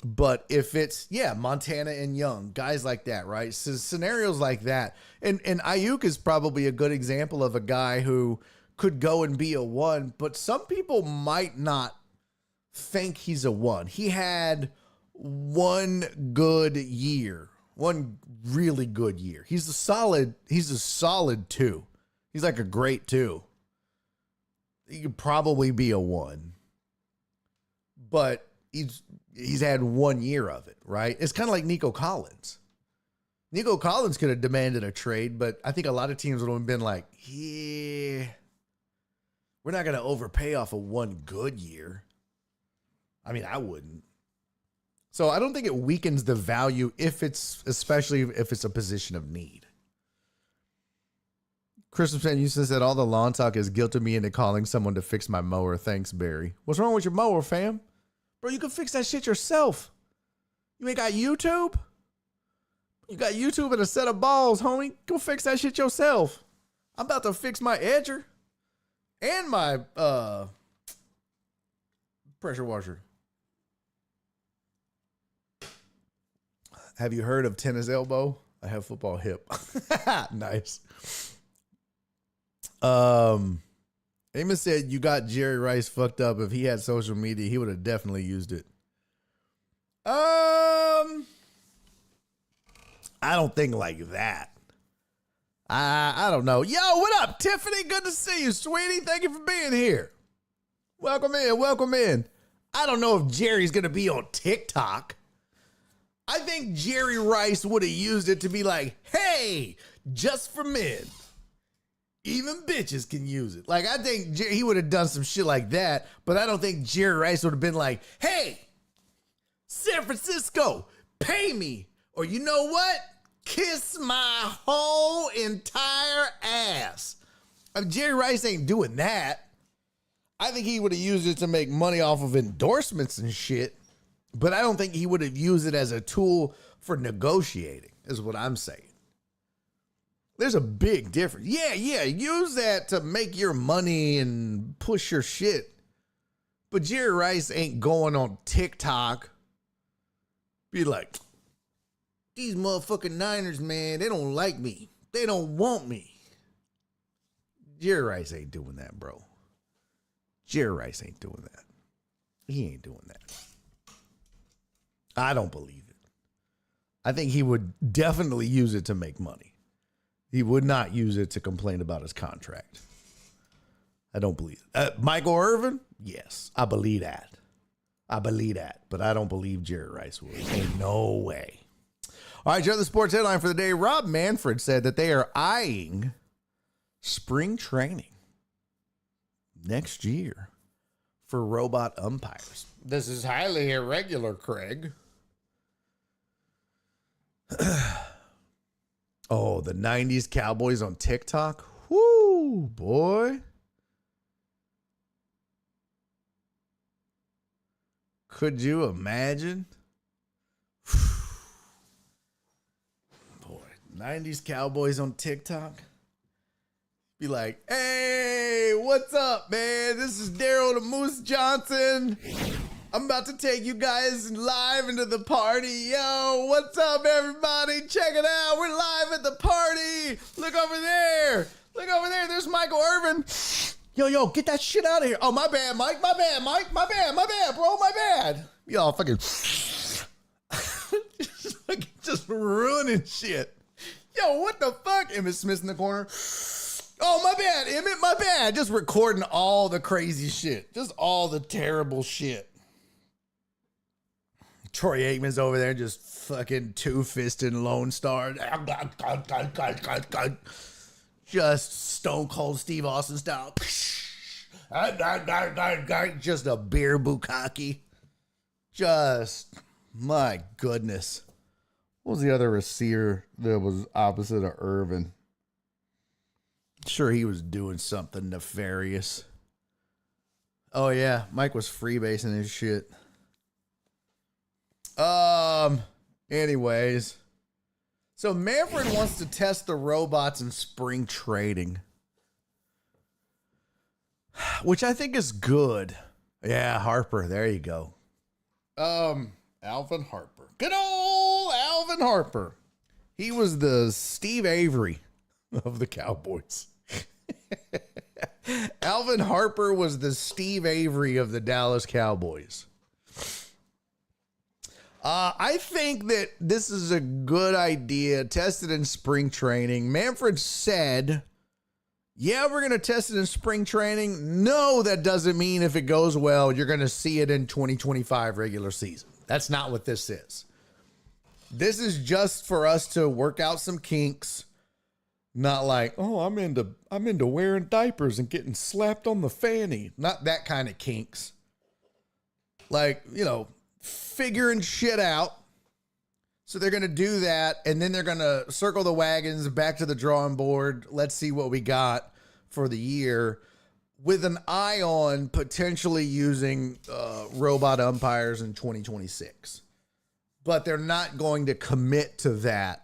But if it's, Montana and Young, guys like that, right? So scenarios like that. And Ayuk is probably a good example of a guy who could go and be a 1, but some people might not think he's a 1. He had one really good year. He's a solid 2. He's like a great 2. He could probably be a 1. But he's had 1 year of it, right? It's kind of like Nico Collins. Nico Collins could have demanded a trade, but I think a lot of teams would have been like, yeah, we're not going to overpay off of 1 good year. I mean, I wouldn't. So I don't think it weakens the value especially if it's a position of need. Christmas you said all the lawn talk is guilting me into calling someone to fix my mower. Thanks, Barry. What's wrong with your mower, fam? Bro, you can fix that shit yourself. You ain't got YouTube? You got YouTube and a set of balls, homie. Go fix that shit yourself. I'm about to fix my edger and my pressure washer. Have you heard of tennis elbow? I have football hip. Nice. Amos said you got Jerry Rice fucked up. If he had social media, he would have definitely used it. I don't think like that. I don't know. Yo, what up, Tiffany? Good to see you, sweetie. Thank you for being here. Welcome in. Welcome in. I don't know if Jerry's going to be on TikTok. I think Jerry Rice would have used it to be like, hey, just for men. Even bitches can use it. Like, I think he would have done some shit like that, but I don't think Jerry Rice would have been like, hey, San Francisco, pay me. Or you know what? Kiss my whole entire ass. I mean, Jerry Rice ain't doing that. I think he would have used it to make money off of endorsements and shit, but I don't think he would have used it as a tool for negotiating, is what I'm saying. There's a big difference. Yeah, use that to make your money and push your shit. But Jerry Rice ain't going on TikTok. Be like, these motherfucking Niners, man, they don't like me. They don't want me. Jerry Rice ain't doing that, bro. Jerry Rice ain't doing that. He ain't doing that. I don't believe it. I think he would definitely use it to make money. He would not use it to complain about his contract. I don't believe it. Michael Irvin? Yes, I believe that. But I don't believe Jerry Rice would. Ain't no way. All right, Joe, the sports headline for the day. Rob Manfred said that they are eyeing spring training next year for robot umpires. This is highly irregular, Craig. Oh, the 90s Cowboys on TikTok. Whoo, boy. Could you imagine? Boy, 90s Cowboys on TikTok. Be like, hey, what's up, man? This is Daryl the Moose Johnson. I'm about to take you guys live into the party. Yo, what's up, everybody? Check it out. We're live at the party. Look over there. Look over there. There's Michael Irvin. Yo, get that shit out of here. Oh, my bad, Mike. My bad, Mike. My bad, bro. My bad. Y'all fucking just ruining shit. Yo, what the fuck? Emmett Smith's in the corner. Oh, my bad, Emmett. My bad. Just recording all the crazy shit. Just all the terrible shit. Troy Aikman's over there just fucking two-fisting Lone Star. Just Stone Cold Steve Austin style. Just a beer bukkake. Just, my goodness. What was the other receiver that was opposite of Irvin? Sure, he was doing something nefarious. Oh, yeah. Mike was freebasing his shit. Anyways. So Manfred wants to test the robots in spring trading, which I think is good. Yeah, Harper. There you go. Alvin Harper. Good old Alvin Harper. He was the Steve Avery of the Cowboys. Alvin Harper was the Steve Avery of the Dallas Cowboys. I think that this is a good idea. Tested in spring training. Manfred said, yeah, we're going to test it in spring training. No, that doesn't mean if it goes well, you're going to see it in 2025 regular season. That's not what this is. This is just for us to work out some kinks. Not like, oh, I'm into wearing diapers and getting slapped on the fanny. Not that kind of kinks. Like, figuring shit out. So they're going to do that, and then they're going to circle the wagons back to the drawing board. Let's see what we got for the year, with an eye on potentially using robot umpires in 2026. But they're not going to commit to that.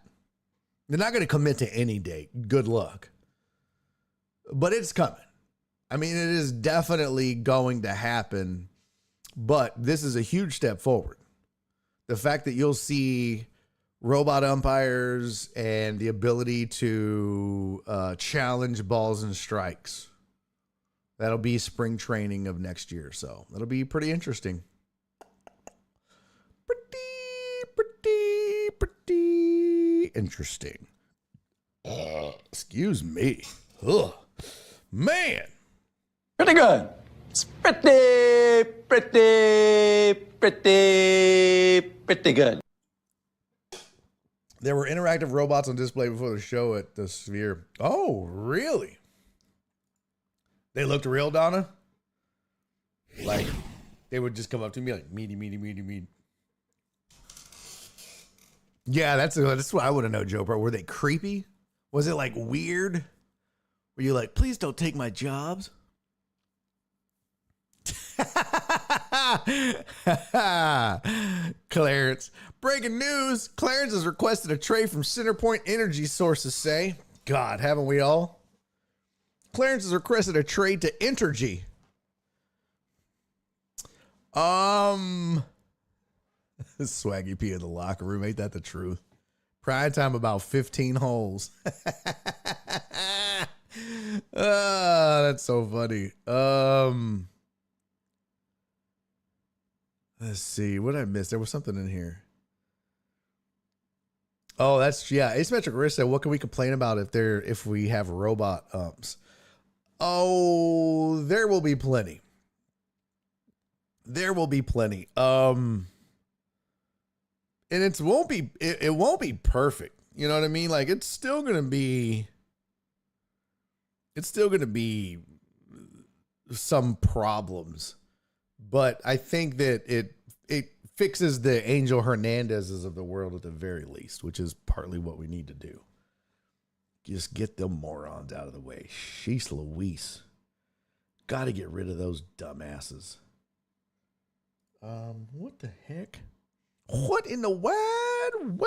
They're not going to commit to any date. Good luck. But it's coming. I mean, it is definitely going to happen. But this is a huge step forward. The fact that you'll see robot umpires and the ability to challenge balls and strikes. That'll be spring training of next year. So that'll be pretty interesting. Pretty interesting. Excuse me. Ugh. Man. Pretty good. It's pretty good. There were interactive robots on display before the show at the Sphere. Oh, really? They looked real, Donna? Like, they would just come up to me like, meaty. Yeah, that's what I want to know, Joe, bro. Were they creepy? Was it like weird? Were you like, please don't take my jobs? Clarence. Breaking news. Clarence has requested a trade from Centerpoint Energy, sources say. God, haven't we all? Clarence has requested a trade to Entergy. Swaggy P in the locker room. Ain't that the truth? Prime time about 15 holes. That's so funny. Let's see. What did I miss? There was something in here. Oh, Asymmetric Risk said, what can we complain about if we have robot umps? Oh, there will be plenty. There will be plenty. And it won't be perfect. You know what I mean? Like, it's still going to be it's still going to be some problems, but I think that it fixes the Angel Hernandezes of the world at the very least, which is partly what we need to do. Just get them morons out of the way. Sheesh Louise. Got to get rid of those dumbasses. What the heck? What in the wide world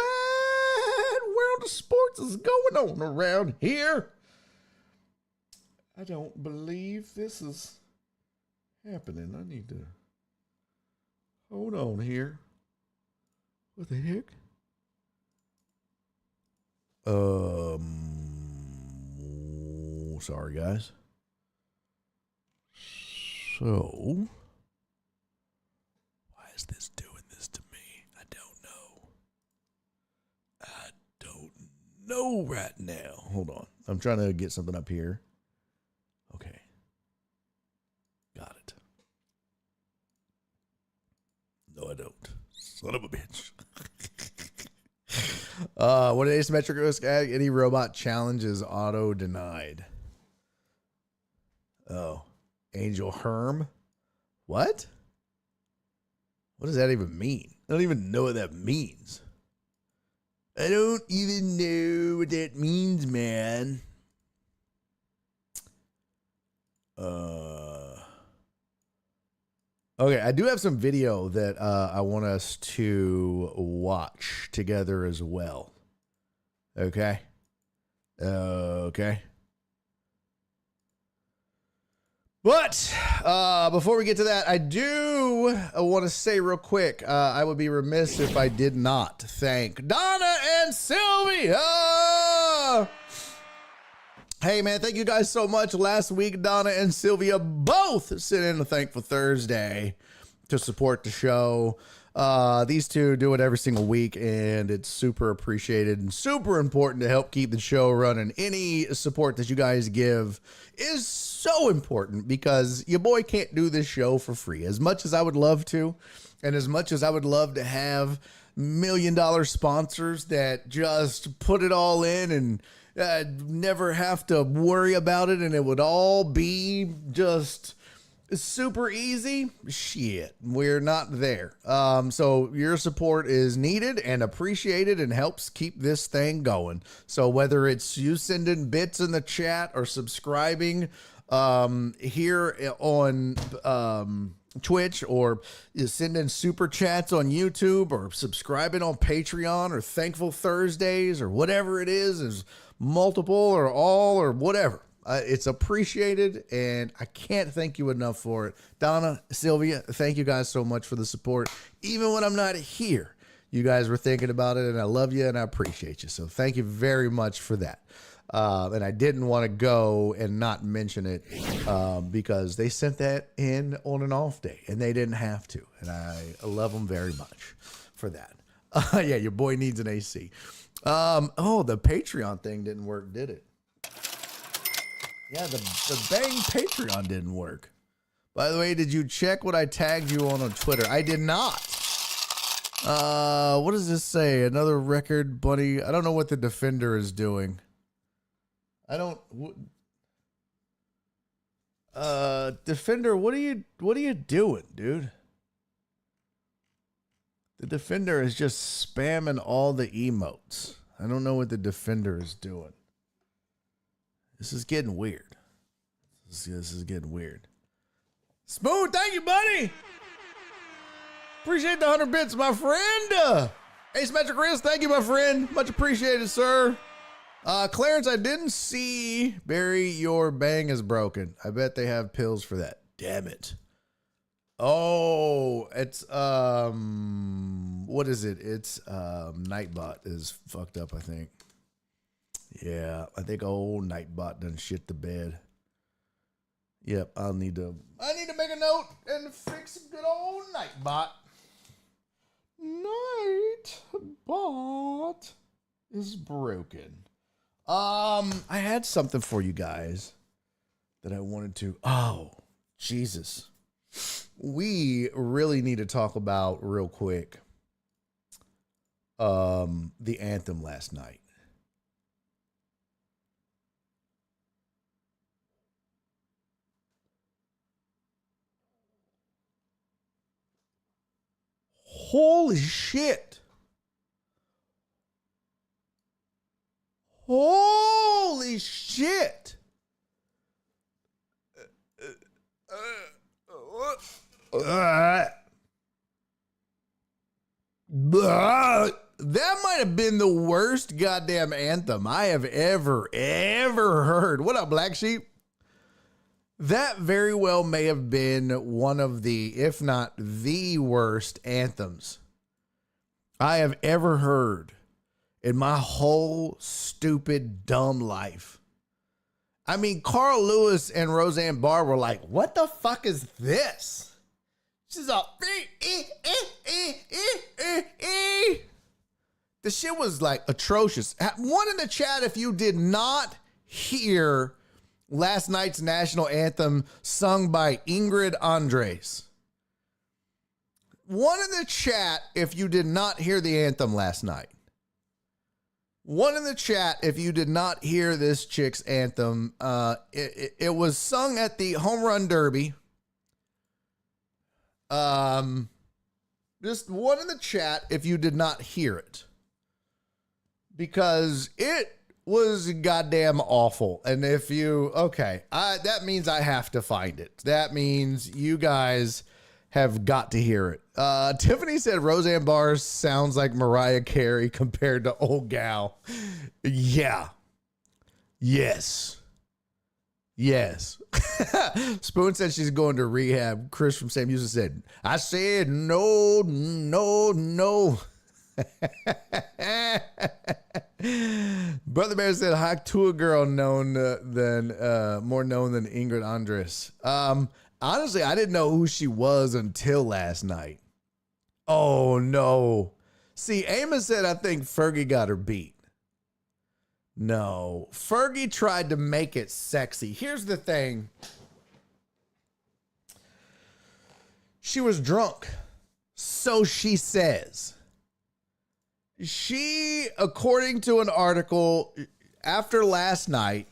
of sports is going on around here? I don't believe this is happening. I need to hold on here. What the heck? Sorry guys. So, why is this doing this to me? I don't know. I don't know right now. Hold on. I'm trying to get something up here. Okay. Got it. No, I don't. Son of a bitch. What an asymmetric risk, any robot challenge is auto denied. Oh. Angel Herm? What? What does that even mean? I don't even know what that means. I don't even know what that means, man. Okay, I do have some video that I want us to watch together as well. Okay? Okay. But before we get to that, I do want to say real quick, I would be remiss if I did not thank Donna and Sylvia. Hey, man, thank you guys so much. Last week, Donna and Sylvia both sent in a Thankful Thursday to support the show. These two do it every single week, and it's super appreciated and super important to help keep the show running. Any support that you guys give is so important because your boy can't do this show for free. As much as I would love to, and as much as I would love to have $1 million sponsors that just put it all in and never have to worry about it, and it would all be just super easy. Shit, we're not there. So your support is needed and appreciated and helps keep this thing going. So whether it's you sending bits in the chat or subscribing here on Twitch, or you sending super chats on YouTube, or subscribing on Patreon, or Thankful Thursdays, or whatever it is multiple or all or whatever. It's appreciated, and I can't thank you enough for it. Donna, Sylvia, thank you guys so much for the support. Even when I'm not here, you guys were thinking about it, and I love you, and I appreciate you. So thank you very much for that. And I didn't want to go and not mention it because they sent that in on an off day, and they didn't have to. And I love them very much for that. Yeah, your boy needs an AC. Oh, the Patreon thing didn't work, did it? Yeah, the bang Patreon didn't work. By the way, did you check what I tagged you on Twitter? I did not. What does this say? Another record, buddy. I don't know what the defender is doing. Defender, what are you doing, dude? The defender is just spamming all the emotes. I don't know what the defender is doing. This is getting weird. This is getting weird. Smooth, thank you, buddy. Appreciate the 100 bits, my friend. Asymmetric Wrist, thank you, my friend. Much appreciated, sir. Clarence, I didn't see Barry, your bang is broken. I bet they have pills for that. Damn it. Oh, it's what is it? It's Nightbot is fucked up, I think. Yeah, I think old Nightbot done shit the bed. Yep, I need to make a note and fix good old Nightbot. Nightbot is broken. I had something for you guys that I wanted to. Oh, Jesus. We really need to talk about real quick the Anthem last night. Holy shit. Holy shit. That might have been the worst goddamn anthem I have ever heard. What up, Black Sheep? That very well may have been one of the, if not the worst anthems I have ever heard in my whole stupid, dumb life. I mean, Carl Lewis and Roseanne Barr were like, what the fuck is this? She's all, the shit was like atrocious. One in the chat if you did not hear last night's national anthem sung by Ingrid Andress. One in the chat if you did not hear the anthem last night. One in the chat if you did not hear this chick's anthem. It was sung at the Home Run Derby. Just one in the chat if you did not hear it. Because it was goddamn awful. And if you, okay, that means I have to find it. That means you guys have got to hear it. Tiffany said Roseanne Barr sounds like Mariah Carey compared to Old Gal. Yeah. Yes. Yes. Spoon said she's going to rehab. Chris from St. Music said, I said no. Brother Bear said hike to a girl more known than Ingrid Andress. Honestly, I didn't know who she was until last night. Oh no. See, Amos said I think Fergie got her beat. No, Fergie tried to make it sexy. Here's the thing. She was drunk. So she says. She, according to an article, after last night,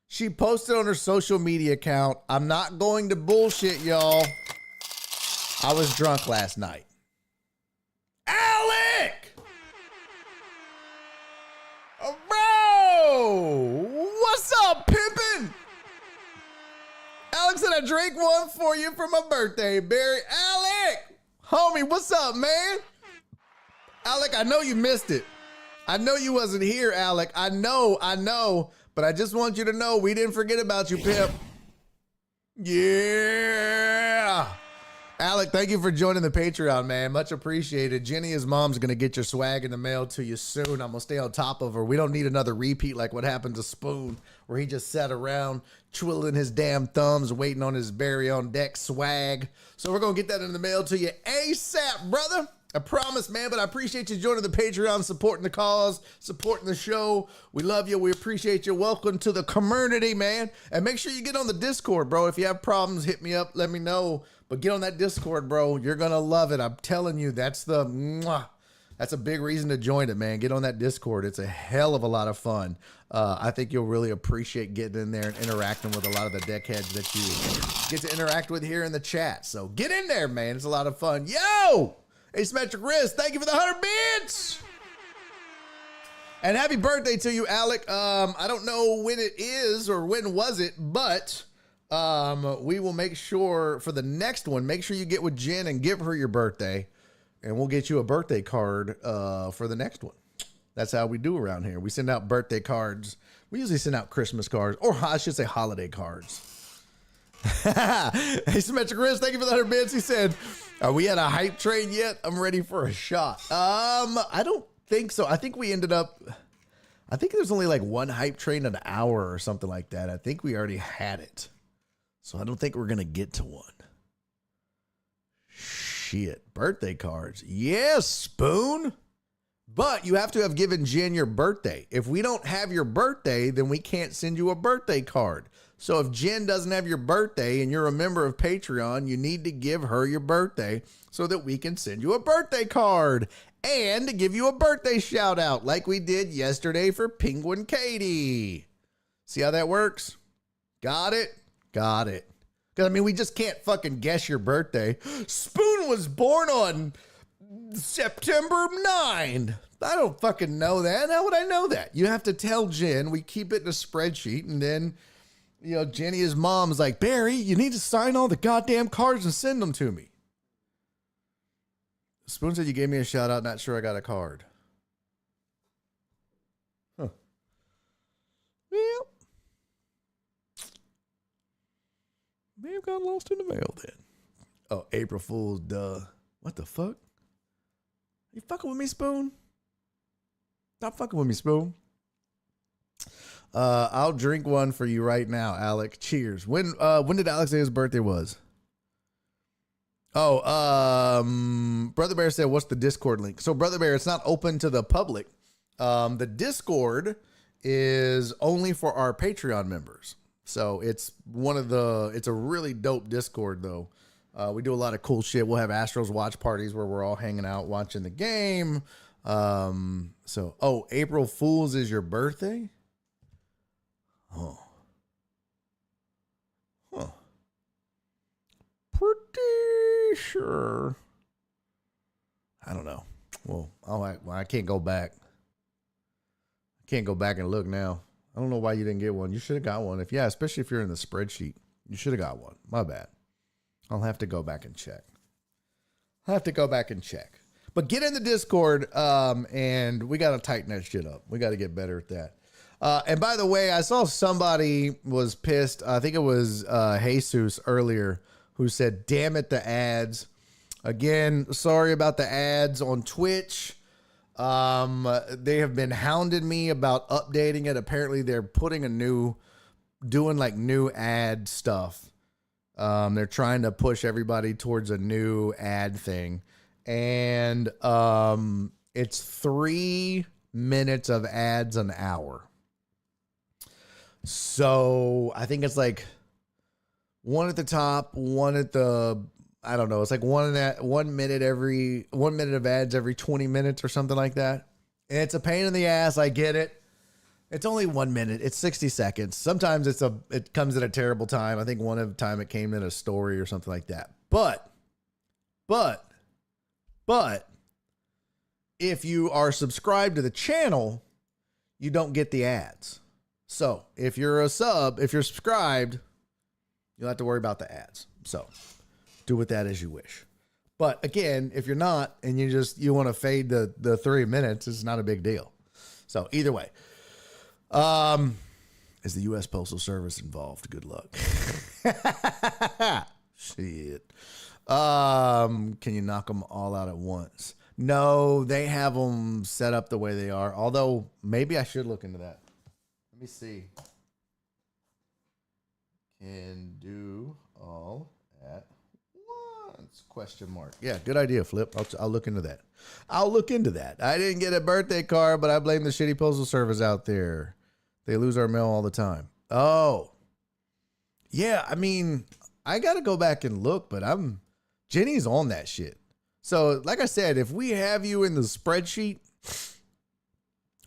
she posted on her social media account, I'm not going to bullshit, y'all. I was drunk last night. Alec! Oh, bro! What's up, pimpin'? Alex said I drank one for you for my birthday, Barry. Alec! Homie, what's up, man? Alec, I know you missed it. I know you wasn't here, Alec. I know. But I just want you to know we didn't forget about you, pimp. Yeah. Alec, thank you for joining the Patreon, man. Much appreciated. Jenny, his mom's going to get your swag in the mail to you soon. I'm going to stay on top of her. We don't need another repeat like what happened to Spoon, where he just sat around twiddling his damn thumbs, waiting on his Barry on deck swag. So we're going to get that in the mail to you ASAP, brother. I promise, man, but I appreciate you joining the Patreon, supporting the cause, supporting the show. We love you. We appreciate you. Welcome to the community, man. And make sure you get on the Discord, bro. If you have problems, hit me up. Let me know. But get on that Discord, bro. You're going to love it. I'm telling you, that's a big reason to join it, man. Get on that Discord. It's a hell of a lot of fun. I think you'll really appreciate getting in there and interacting with a lot of the deckheads that you get to interact with here in the chat. So get in there, man. It's a lot of fun. Yo! Asymmetric Wrist, thank you for the 100 bits. And happy birthday to you, Alec. I don't know when it is or when was it, but we will make sure for the next one, make sure you get with Jen and give her your birthday, and we'll get you a birthday card for the next one. That's how we do around here. We send out birthday cards. We usually send out Christmas cards, or I should say holiday cards. Asymmetric Wrist, thank you for the 100 bits. He said, are we at a hype train yet? I'm ready for a shot. I don't think so. I think there's only like one hype train an hour or something like that. I think we already had it. So I don't think we're going to get to one. Shit. Birthday cards. Yes, Spoon. But you have to have given Jen your birthday. If we don't have your birthday, then we can't send you a birthday card. So if Jen doesn't have your birthday and you're a member of Patreon, you need to give her your birthday so that we can send you a birthday card and give you a birthday shout out like we did yesterday for Penguin Katie. See how that works? Got it? Got it. Because, I mean, we just can't fucking guess your birthday. Spoon was born on September 9. I don't fucking know that. How would I know that? You have to tell Jen. We keep it in a spreadsheet, and then, you know, Jenny, his mom's like, Barry, you need to sign all the goddamn cards and send them to me. Spoon said you gave me a shout out. Not sure I got a card. Huh. Well, may have got lost in the mail then. Oh, April Fool's, duh. What the fuck? You fucking with me, Spoon? Stop fucking with me, Spoon. I'll drink one for you right now, Alec. Cheers. When did Alex say his birthday was? Oh, Brother Bear said, what's the Discord link? So, Brother Bear, it's not open to the public. The Discord is only for our Patreon members. So, it's a really dope Discord, though. We do a lot of cool shit. We'll have Astros watch parties where we're all hanging out watching the game. April Fool's is your birthday? Oh. Huh. Pretty sure. I don't know. Well, I can't go back. I can't go back and look now. I don't know why you didn't get one. You should have got one. Especially if you're in the spreadsheet. You should have got one. My bad. I'll have to go back and check. But get in the Discord, and we got to tighten that shit up. We got to get better at that. And by the way, I saw somebody was pissed. I think it was Jesus earlier who said, damn it, the ads. Again, sorry about the ads on Twitch. They have been hounding me about updating it. Apparently, they're doing like new ad stuff. They're trying to push everybody towards a new ad thing. And it's 3 minutes of ads an hour. So I think it's like one at the top, one at the, I don't know. It's like 1 minute of ads every 20 minutes or something like that. And it's a pain in the ass. I get it. It's only 1 minute. It's 60 seconds. Sometimes it comes at a terrible time. I think one of the time it came in a story or something like that. But if you are subscribed to the channel, you don't get the ads. So if you're subscribed, you'll have to worry about the ads. So do with that as you wish. But again, if you're not, and you want to fade the 3 minutes, it's not a big deal. So either way, is the U.S. Postal Service involved? Good luck. Shit. Can you knock them all out at once? No, they have them set up the way they are. Although maybe I should look into that. Let me see. Can do all at once? Question mark. Yeah, good idea, Flip. I'll look into that. I didn't get a birthday card, but I blame the shitty postal service out there. They lose our mail all the time. Oh. Yeah, I mean, I got to go back and look, but Jenny's on that shit. So, like I said, if we have you in the spreadsheet,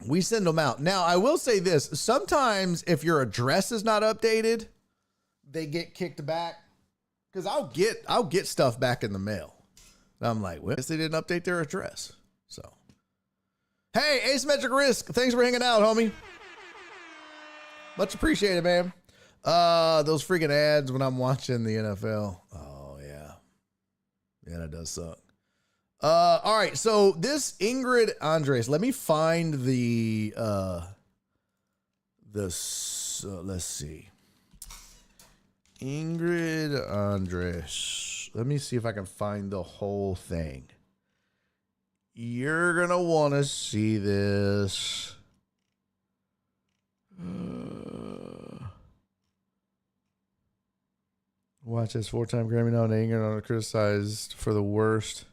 we send them out. Now, I will say this. Sometimes if your address is not updated, they get kicked back. Because I'll get stuff back in the mail. And I'm like, well, I guess they didn't update their address. So, hey, Asymmetric Risk, thanks for hanging out, homie. Much appreciated, man. Those freaking ads when I'm watching the NFL. Oh, yeah. Yeah, that does suck. All right, so this Ingrid Andress, let me find let's see. Ingrid Andress. Let me see if I can find the whole thing. You're going to want to see this. Watch this 4-time Grammy nominated and criticized for the worst.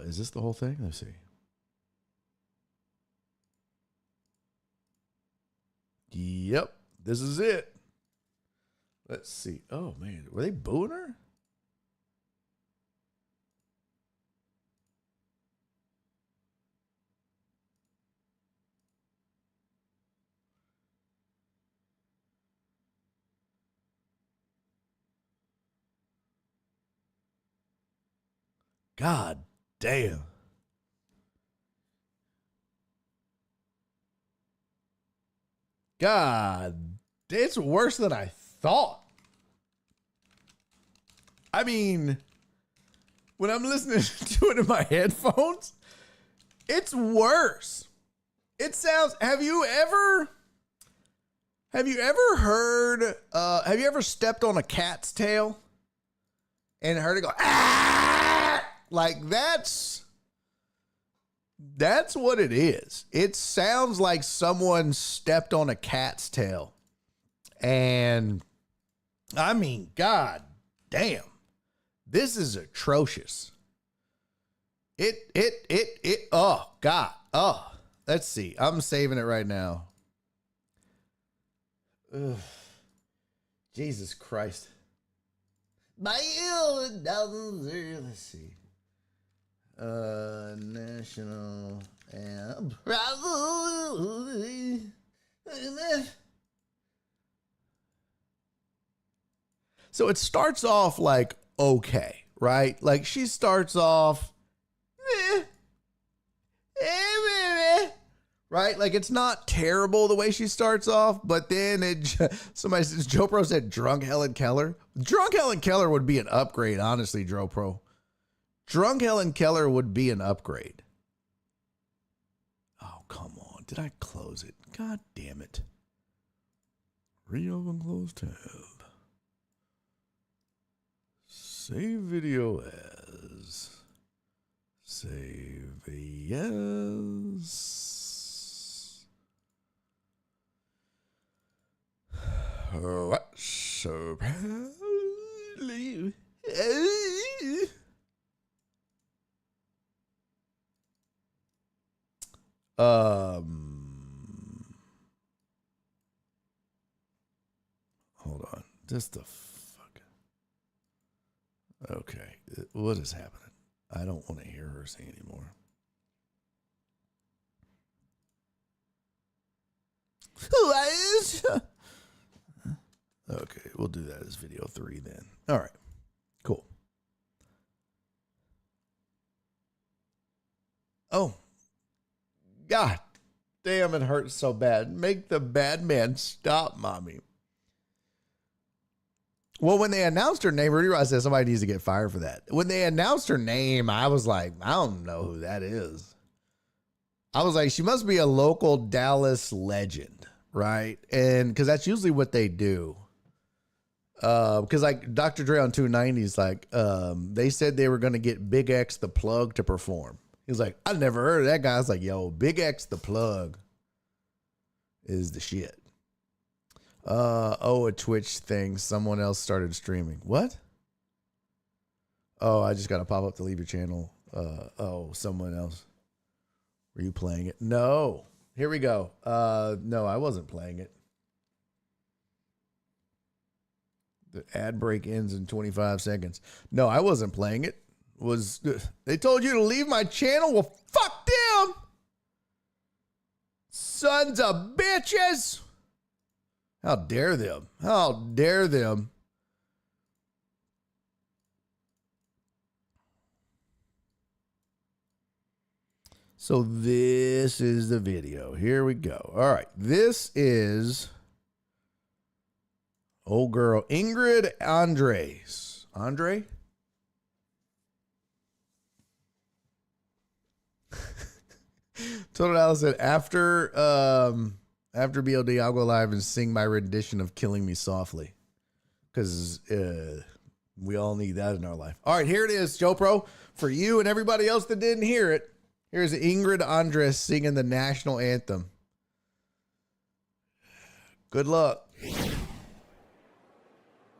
Is this the whole thing? Let's see. Yep, this is it. Let's see. Oh man, were they booing her? God damn. God, it's worse than I thought. I mean, when I'm listening to it in my headphones, it's worse. It sounds, have you ever heard, have you ever stepped on a cat's tail and heard it go, ah! Like that's what it is. It sounds like someone stepped on a cat's tail. And I mean, God damn, this is atrocious. Oh God. Oh, let's see. I'm saving it right now. Ugh. Jesus Christ. Let's see. National and probably. So it starts off like okay, right? Like she starts off right? Like it's not terrible the way she starts off, but then somebody says, Joe Pro said drunk Helen Keller. Drunk Helen Keller would be an upgrade, honestly, Joe Pro. Drunk Helen Keller would be an upgrade. Oh, come on. Did I close it? God damn it. Reopen close tab. Save video as. Save yes. What surprisingly? Hold on. Just the fuck. Okay. What is happening? I don't want to hear her sing anymore. Okay, we'll do that as video 3 then. All right, cool. Oh, God damn, it hurts so bad. Make the bad man stop, mommy. Well, when they announced her name, Rudy Ross said somebody needs to get fired for that. When they announced her name, I was like, I don't know who that is. I was like, she must be a local Dallas legend, right? And because that's usually what they do. Because like Dr. Dre on 290's like, they said they were going to get Big X the Plug to perform. He was like, I never heard of that guy. I was like, yo, Big X the Plug is the shit. A Twitch thing. Someone else started streaming. What? Oh, I just got a pop up to leave your channel. Someone else. Were you playing it? No. Here we go. No, I wasn't playing it. The ad break ends in 25 seconds. No, I wasn't playing it. They told you to leave my channel? Well, fuck them. Sons of bitches. How dare them? How dare them? So this is the video. Here we go. All right. This is old girl Ingrid Andress. Andre? Total Alice said, after BLD, I'll go live and sing my rendition of Killing Me Softly. Because we all need that in our life. All right, here it is, Joe Pro. For you and everybody else that didn't hear it, here's Ingrid Andress singing the national anthem. Good luck.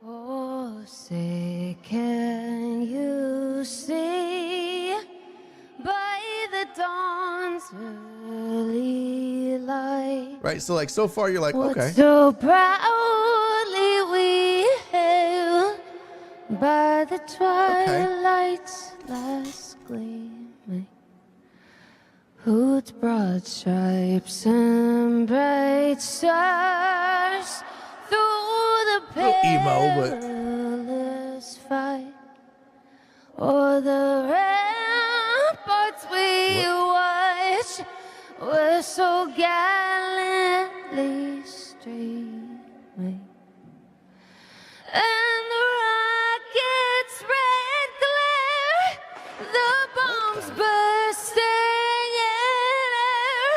Oh, say, can you see by the dawn's early light? Right, so like so far you're like, what okay. So proudly we hailed by the twilight's last gleaming, whose broad stripes and bright stars through the perilous fight, or the red were so gallantly streaming, and the rocket's red glare, the bombs bursting in air,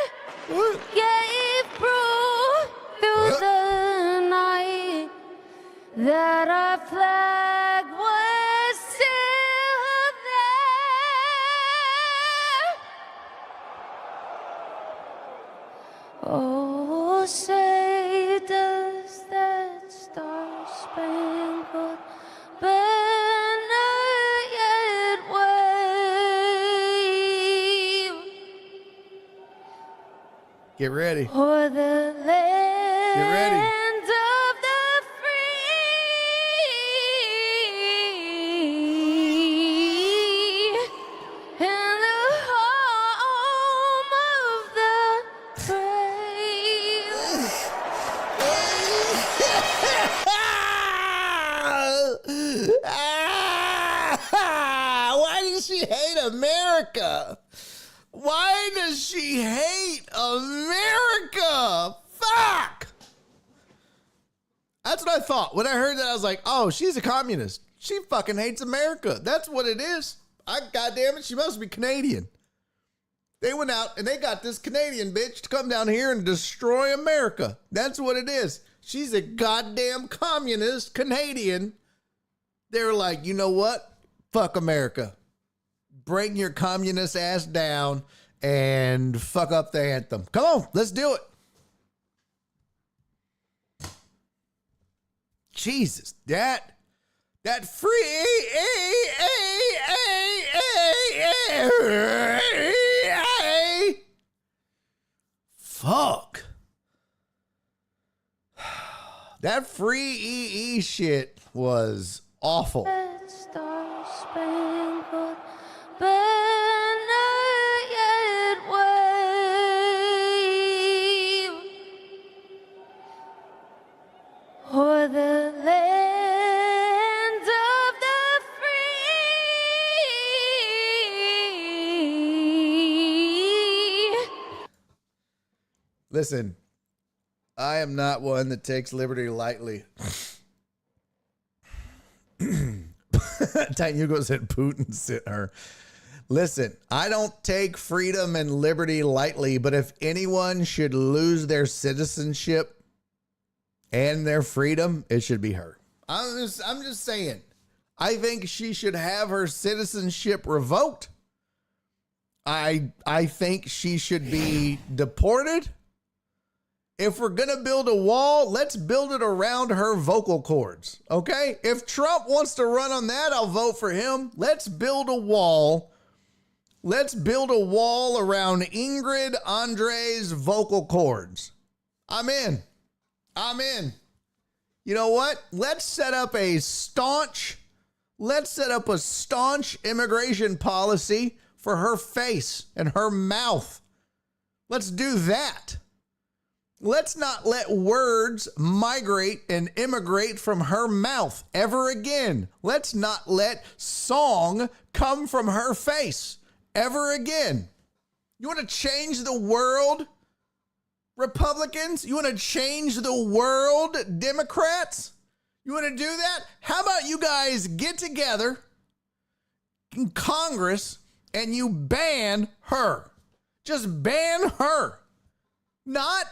gave proof through the night that our flag was still there. Oh, say does that star-spangled banner yet wave Get ready. o'er the land Get ready. of the free and the home of the brave. Why does she hate America? Why does she hate America? Fuck! That's what I thought. When I heard that, I was like, oh, she's a communist. She fucking hates America. That's what it is. Goddamn it, she must be Canadian. They went out and they got this Canadian bitch to come down here and destroy America. That's what it is. She's a goddamn communist Canadian. They're like, you know what? Fuck America. Bring your communist ass down and fuck up the anthem. Come on, let's do it. Jesus, that free fuck. That free EE shit was awful. That star-spangled banner yet wave o'er the land of the free. Listen, I am not one that takes liberty lightly. Titan Hugo said Putin sent her. Listen, I don't take freedom and liberty lightly, but if anyone should lose their citizenship and their freedom, it should be her. I'm just saying. I think she should have her citizenship revoked. I think she should be deported. If we're going to build a wall, let's build it around her vocal cords, okay? If Trump wants to run on that, I'll vote for him. Let's build a wall. Let's build a wall around Ingrid Andress' vocal cords. I'm in. You know what? Let's set up a staunch immigration policy for her face and her mouth. Let's do that. Let's not let words migrate and immigrate from her mouth ever again. Let's not let song come from her face ever again. You want to change the world, Republicans? You want to change the world, Democrats? You want to do that? How about you guys get together in Congress and you ban her? Just ban her. Not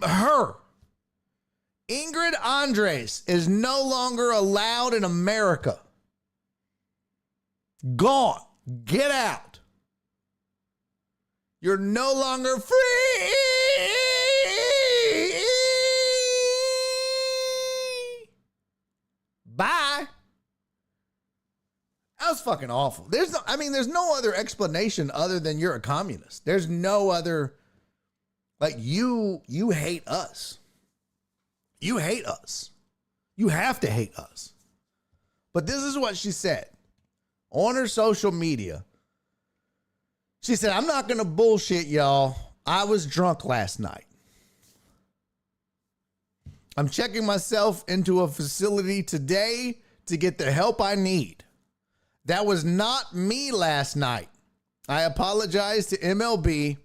her. Ingrid Andress is no longer allowed in America. Gone. Get out. You're no longer free. Bye. That was fucking awful. There's no other explanation other than you're a communist. There's no other. Like, you hate us. You hate us. You have to hate us. But this is what she said on her social media. She said, I'm not going to bullshit y'all. I was drunk last night. I'm checking myself into a facility today to get the help I need. That was not me last night. I apologize to MLB.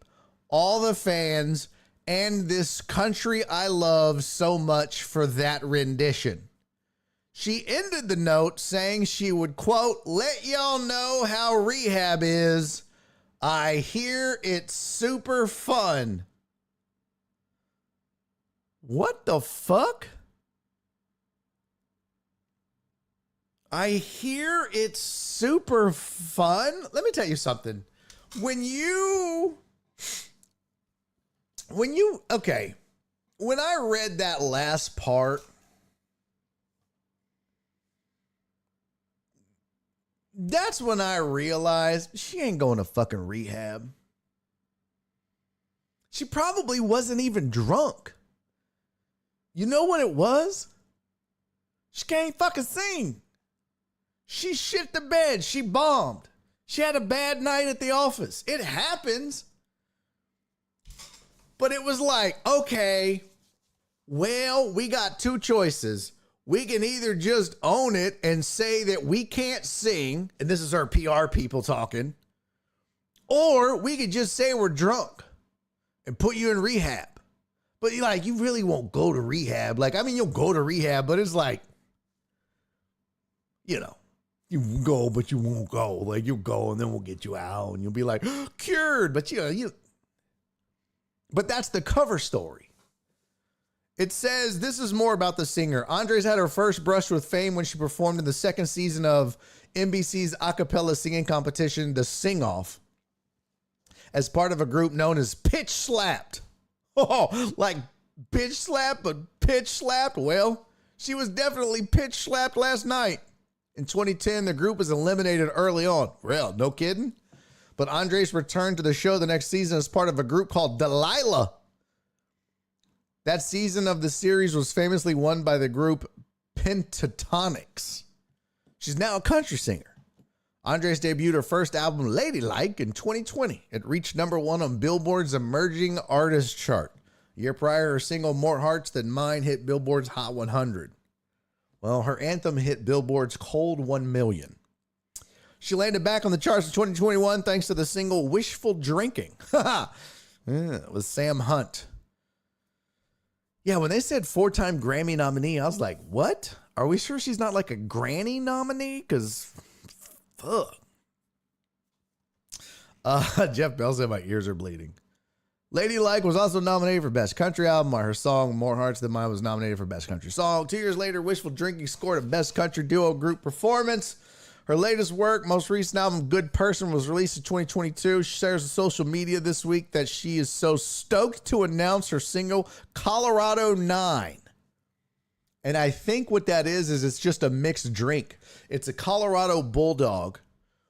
all the fans and this country I love so much for that rendition. She ended the note saying she would, quote, let y'all know how rehab is. I hear it's super fun. What the fuck? I hear it's super fun. Let me tell you something. When I read that last part, that's when I realized she ain't going to fucking rehab. She probably wasn't even drunk. You know what it was? She can't fucking sing. She shit the bed. She bombed. She had a bad night at the office. It happens. But it was like, okay, well, we got two choices. We can either just own it and say that we can't sing, and this is our PR people talking, or we could just say we're drunk and put you in rehab. But you really won't go to rehab. You'll go to rehab, but it's like, you go, but you won't go. You'll go and then we'll get you out and you'll be like, cured. But but that's the cover story. It says this is more about the singer. Andress had her first brush with fame when she performed in the second season of NBC's a cappella singing competition, The Sing Off, as part of a group known as Pitch Slapped. Oh, like bitch slapped, but pitch slapped. Well, she was definitely pitch slapped last night. In 2010, the group was eliminated early on. Well, no kidding. But Andress returned to the show the next season as part of a group called Delilah. That season of the series was famously won by the group Pentatonics. She's now a country singer. Andress debuted her first album, Ladylike, in 2020. It reached #1 on Billboard's Emerging Artist chart. A year prior, her single, More Hearts Than Mine, hit Billboard's Hot 100. Well, her anthem hit Billboard's Cold 1 Million. She landed back on the charts in 2021 thanks to the single Wishful Drinking. With Sam Hunt. Yeah, when they said 4-time Grammy nominee, I was like, what? Are we sure she's not like a Granny nominee? Because, fuck. Jeff Bell said my ears are bleeding. Ladylike was also nominated for Best Country Album, while her song More Hearts Than Mine was nominated for Best Country Song. 2 years later, Wishful Drinking scored a Best Country Duo Group Performance. Her latest work, most recent album, Good Person, was released in 2022. She shares on social media this week that she is so stoked to announce her single, Colorado 9. And I think what that is it's just a mixed drink. It's a Colorado Bulldog,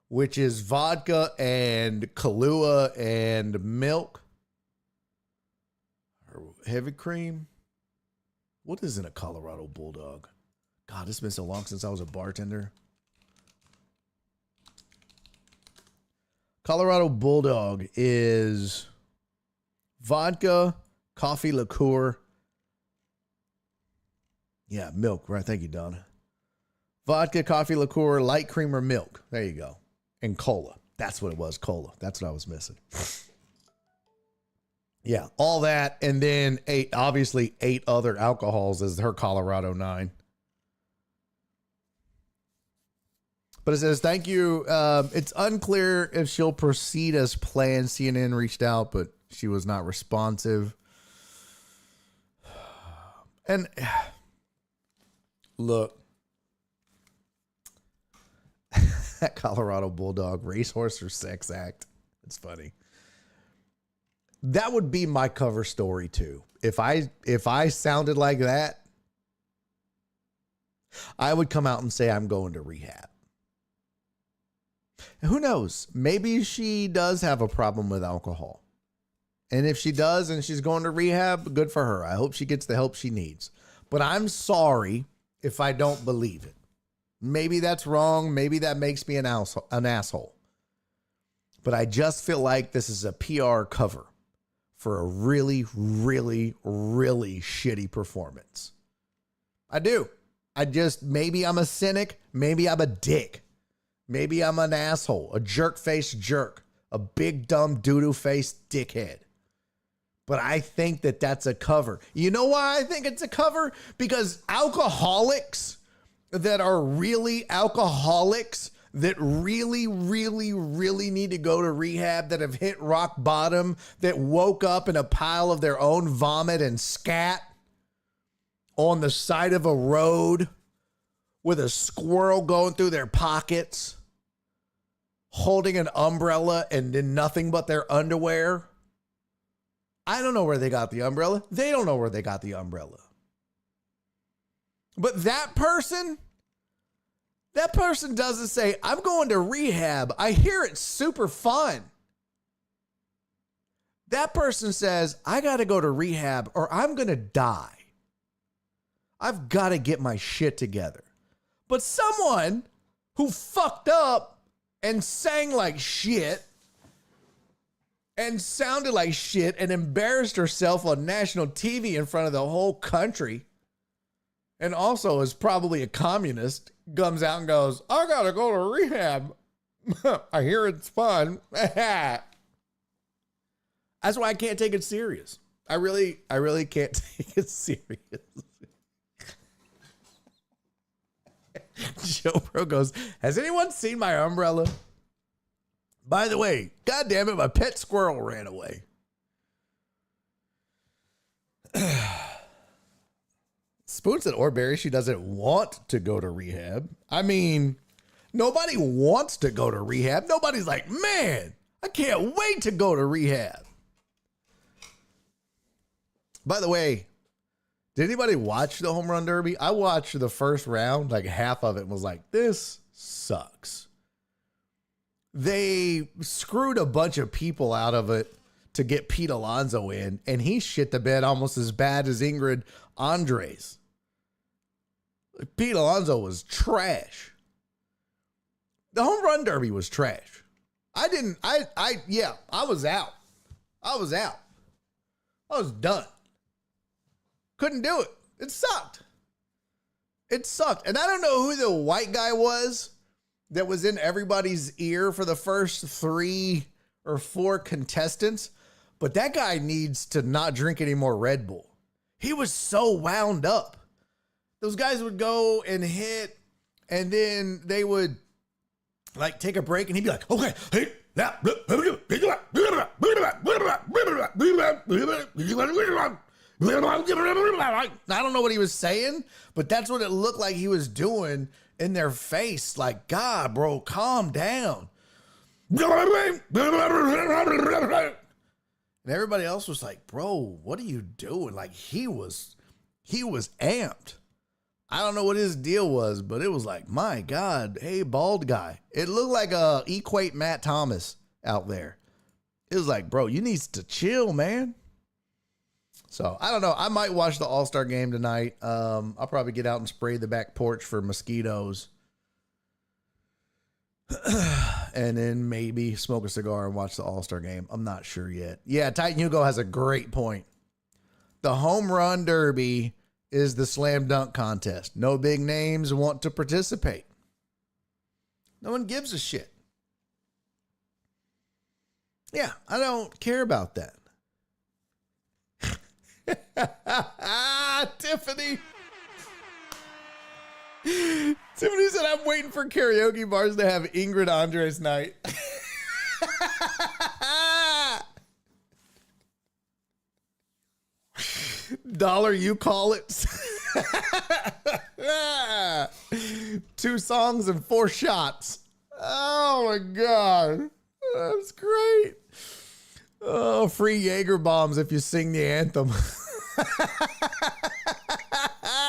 which is vodka and Kahlua and milk. Heavy cream. What is in a Colorado Bulldog? God, it's been so long since I was a bartender. Colorado Bulldog is vodka, coffee liqueur. Yeah, milk, right? Thank you, Donna. Vodka, coffee liqueur, light cream or milk. There you go. And cola. That's what it was, cola. That's what I was missing. Yeah, all that, and then eight other alcohols as her Colorado 9. But it says, thank you. It's unclear if she'll proceed as planned. CNN reached out, but she was not responsive. And look, that Colorado Bulldog racehorse or sex act. It's funny. That would be my cover story too. If I sounded like that, I would come out and say I'm going to rehab. And who knows? Maybe she does have a problem with alcohol. And if she does and she's going to rehab, good for her. I hope she gets the help she needs. But I'm sorry if I don't believe it. Maybe that's wrong. Maybe that makes me an asshole. But I just feel like this is a PR cover for a really, really, really shitty performance. I do. Maybe I'm a cynic. Maybe I'm a dick. Maybe I'm an asshole, a jerk-faced jerk, a big, dumb, doo-doo-faced dickhead. But I think that that's a cover. You know why I think it's a cover? Because alcoholics that are really alcoholics that really, really, really need to go to rehab, that have hit rock bottom, that woke up in a pile of their own vomit and scat on the side of a road with a squirrel going through their pockets, holding an umbrella and then nothing but their underwear. I don't know where they got the umbrella. They don't know where they got the umbrella. But that person doesn't say, I'm going to rehab. I hear it's super fun. That person says, I got to go to rehab or I'm going to die. I've got to get my shit together. But someone who fucked up and sang like shit and sounded like shit and embarrassed herself on national TV in front of the whole country, and also is probably a communist, comes out and goes, I gotta go to rehab. I hear it's fun. That's why I can't take it serious. I really can't take it serious. Joe Pro goes, has anyone seen my umbrella? By the way, God damn it, my pet squirrel ran away. Spoon said, or Barry, she doesn't want to go to rehab. I mean, nobody wants to go to rehab. Nobody's like, man, I can't wait to go to rehab. By the way, did anybody watch the Home Run Derby? I watched the first round, like half of it, and was like, this sucks. They screwed a bunch of people out of it to get Pete Alonso in, and he shit the bed almost as bad as Ingrid Andress. Pete Alonso was trash. The Home Run Derby was trash. I was out. I was done. Couldn't do it. It sucked. And I don't know who the white guy was that was in everybody's ear for the first 3 or 4 contestants, but that guy needs to not drink any more Red Bull. He was so wound up. Those guys would go and hit, and then they would like take a break, and he'd be like, okay, hey, I don't know what he was saying, but that's what it looked like he was doing in their face. Like, God, bro, calm down. And everybody else was like, bro, what are you doing? Like, he was amped. I don't know what his deal was, but it was like, my God, hey, bald guy. It looked like equate Matt Thomas out there. It was like, bro, you need to chill, man. So I don't know. I might watch the All-Star game tonight. I'll probably get out and spray the back porch for mosquitoes. And then maybe smoke a cigar and watch the All-Star game. I'm not sure yet. Yeah, Titan Hugo has a great point. The Home Run Derby is the slam dunk contest. No big names want to participate. No one gives a shit. Yeah, I don't care about that. Tiffany said, I'm waiting for karaoke bars to have Ingrid Andress night. Dollar, you call it. 2 songs and 4 shots. Oh my God. That's great. Oh, free Jaeger bombs if you sing the anthem.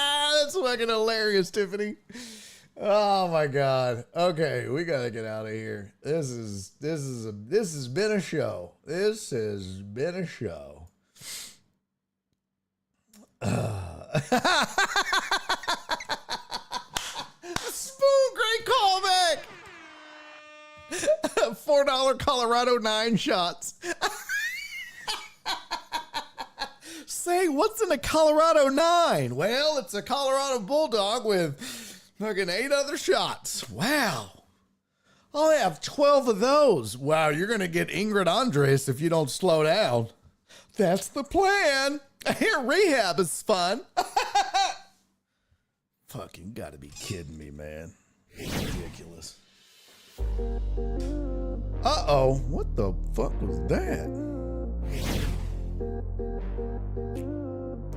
That's fucking hilarious, Tiffany. Oh my God. Okay, we gotta get out of here. This has been a show. This has been a show. Spoon, great callback. $4 Colorado 9 shots. Say, what's in a Colorado 9? Well, it's a Colorado Bulldog with fucking 8 other shots. Wow. I'll have 12 of those. Wow, you're going to get Ingrid Andress if you don't slow down. That's the plan. I hear rehab is fun. Fucking gotta be kidding me, man. Ridiculous. Uh-oh. What the fuck was that?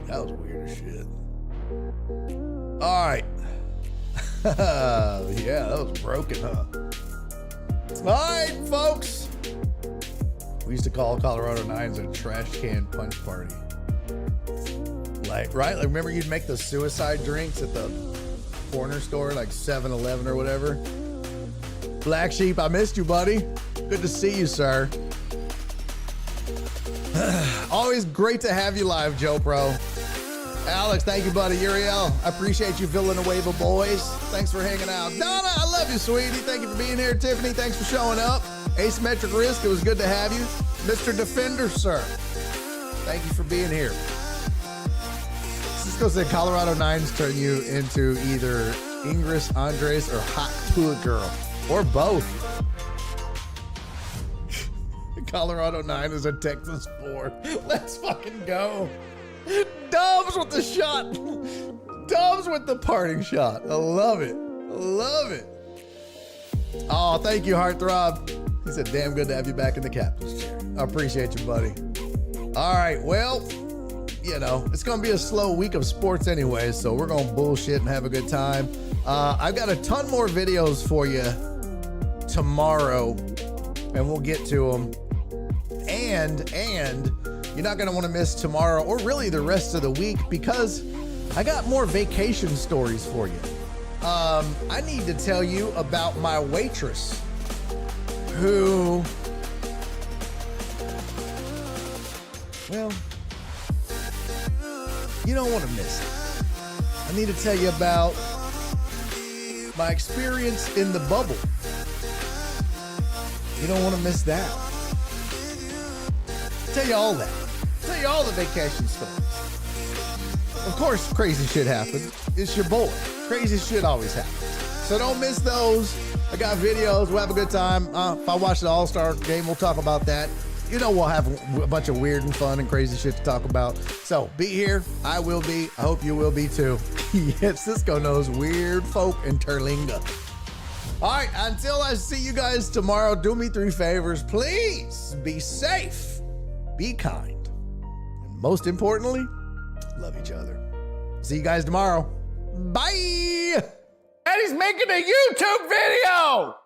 That was weird as shit. All right. Yeah, that was broken, huh? All right, folks. We used to call Colorado Nines a trash can punch party. Like, right? Like, remember you'd make those suicide drinks at the corner store, like 7-Eleven or whatever? Black Sheep, I missed you, buddy. Good to see you, sir. Always great to have you live, Joe Pro. Alex, thank you, buddy. Uriel, I appreciate you Villanueva boys. Thanks for hanging out. Donna, I love you, sweetie. Thank you for being here. Tiffany, thanks for showing up. Asymmetric Risk, it was good to have you. Mr. Defender, sir, thank you for being here. Cisco said Colorado Nines turn you into either Ingrid Andress or Hot Tour Girl, or both. Colorado 9 is a Texas 4. Let's fucking go. Dubs with the shot. Dubs with the parting shot. I love it. I love it. Oh, thank you, Heartthrob. He said, damn good to have you back in the captain's chair. I appreciate you, buddy. All right, well, you know, it's going to be a slow week of sports anyway, so we're going to bullshit and have a good time. I've got a ton more videos for you tomorrow, and we'll get to them. And you're not going to want to miss tomorrow or really the rest of the week because I got more vacation stories for you. I need to tell you about my waitress who, well, you don't want to miss it. I need to tell you about my experience in the bubble. You don't want to miss that. Tell you all that. Tell you all the vacation stories. Of course, crazy shit happens. It's your boy. Crazy shit always happens. So don't miss those. I got videos. We'll have a good time. If I watch the All-Star game, we'll talk about that. You know, we'll have a bunch of weird and fun and crazy shit to talk about. So be here. I will be. I hope you will be too. Yes, Cisco knows weird folk in Terlinga. All right, until I see you guys tomorrow, do me 3 favors. Please be safe, be kind, and most importantly, love each other. See you guys tomorrow. Bye. And he's making a YouTube video.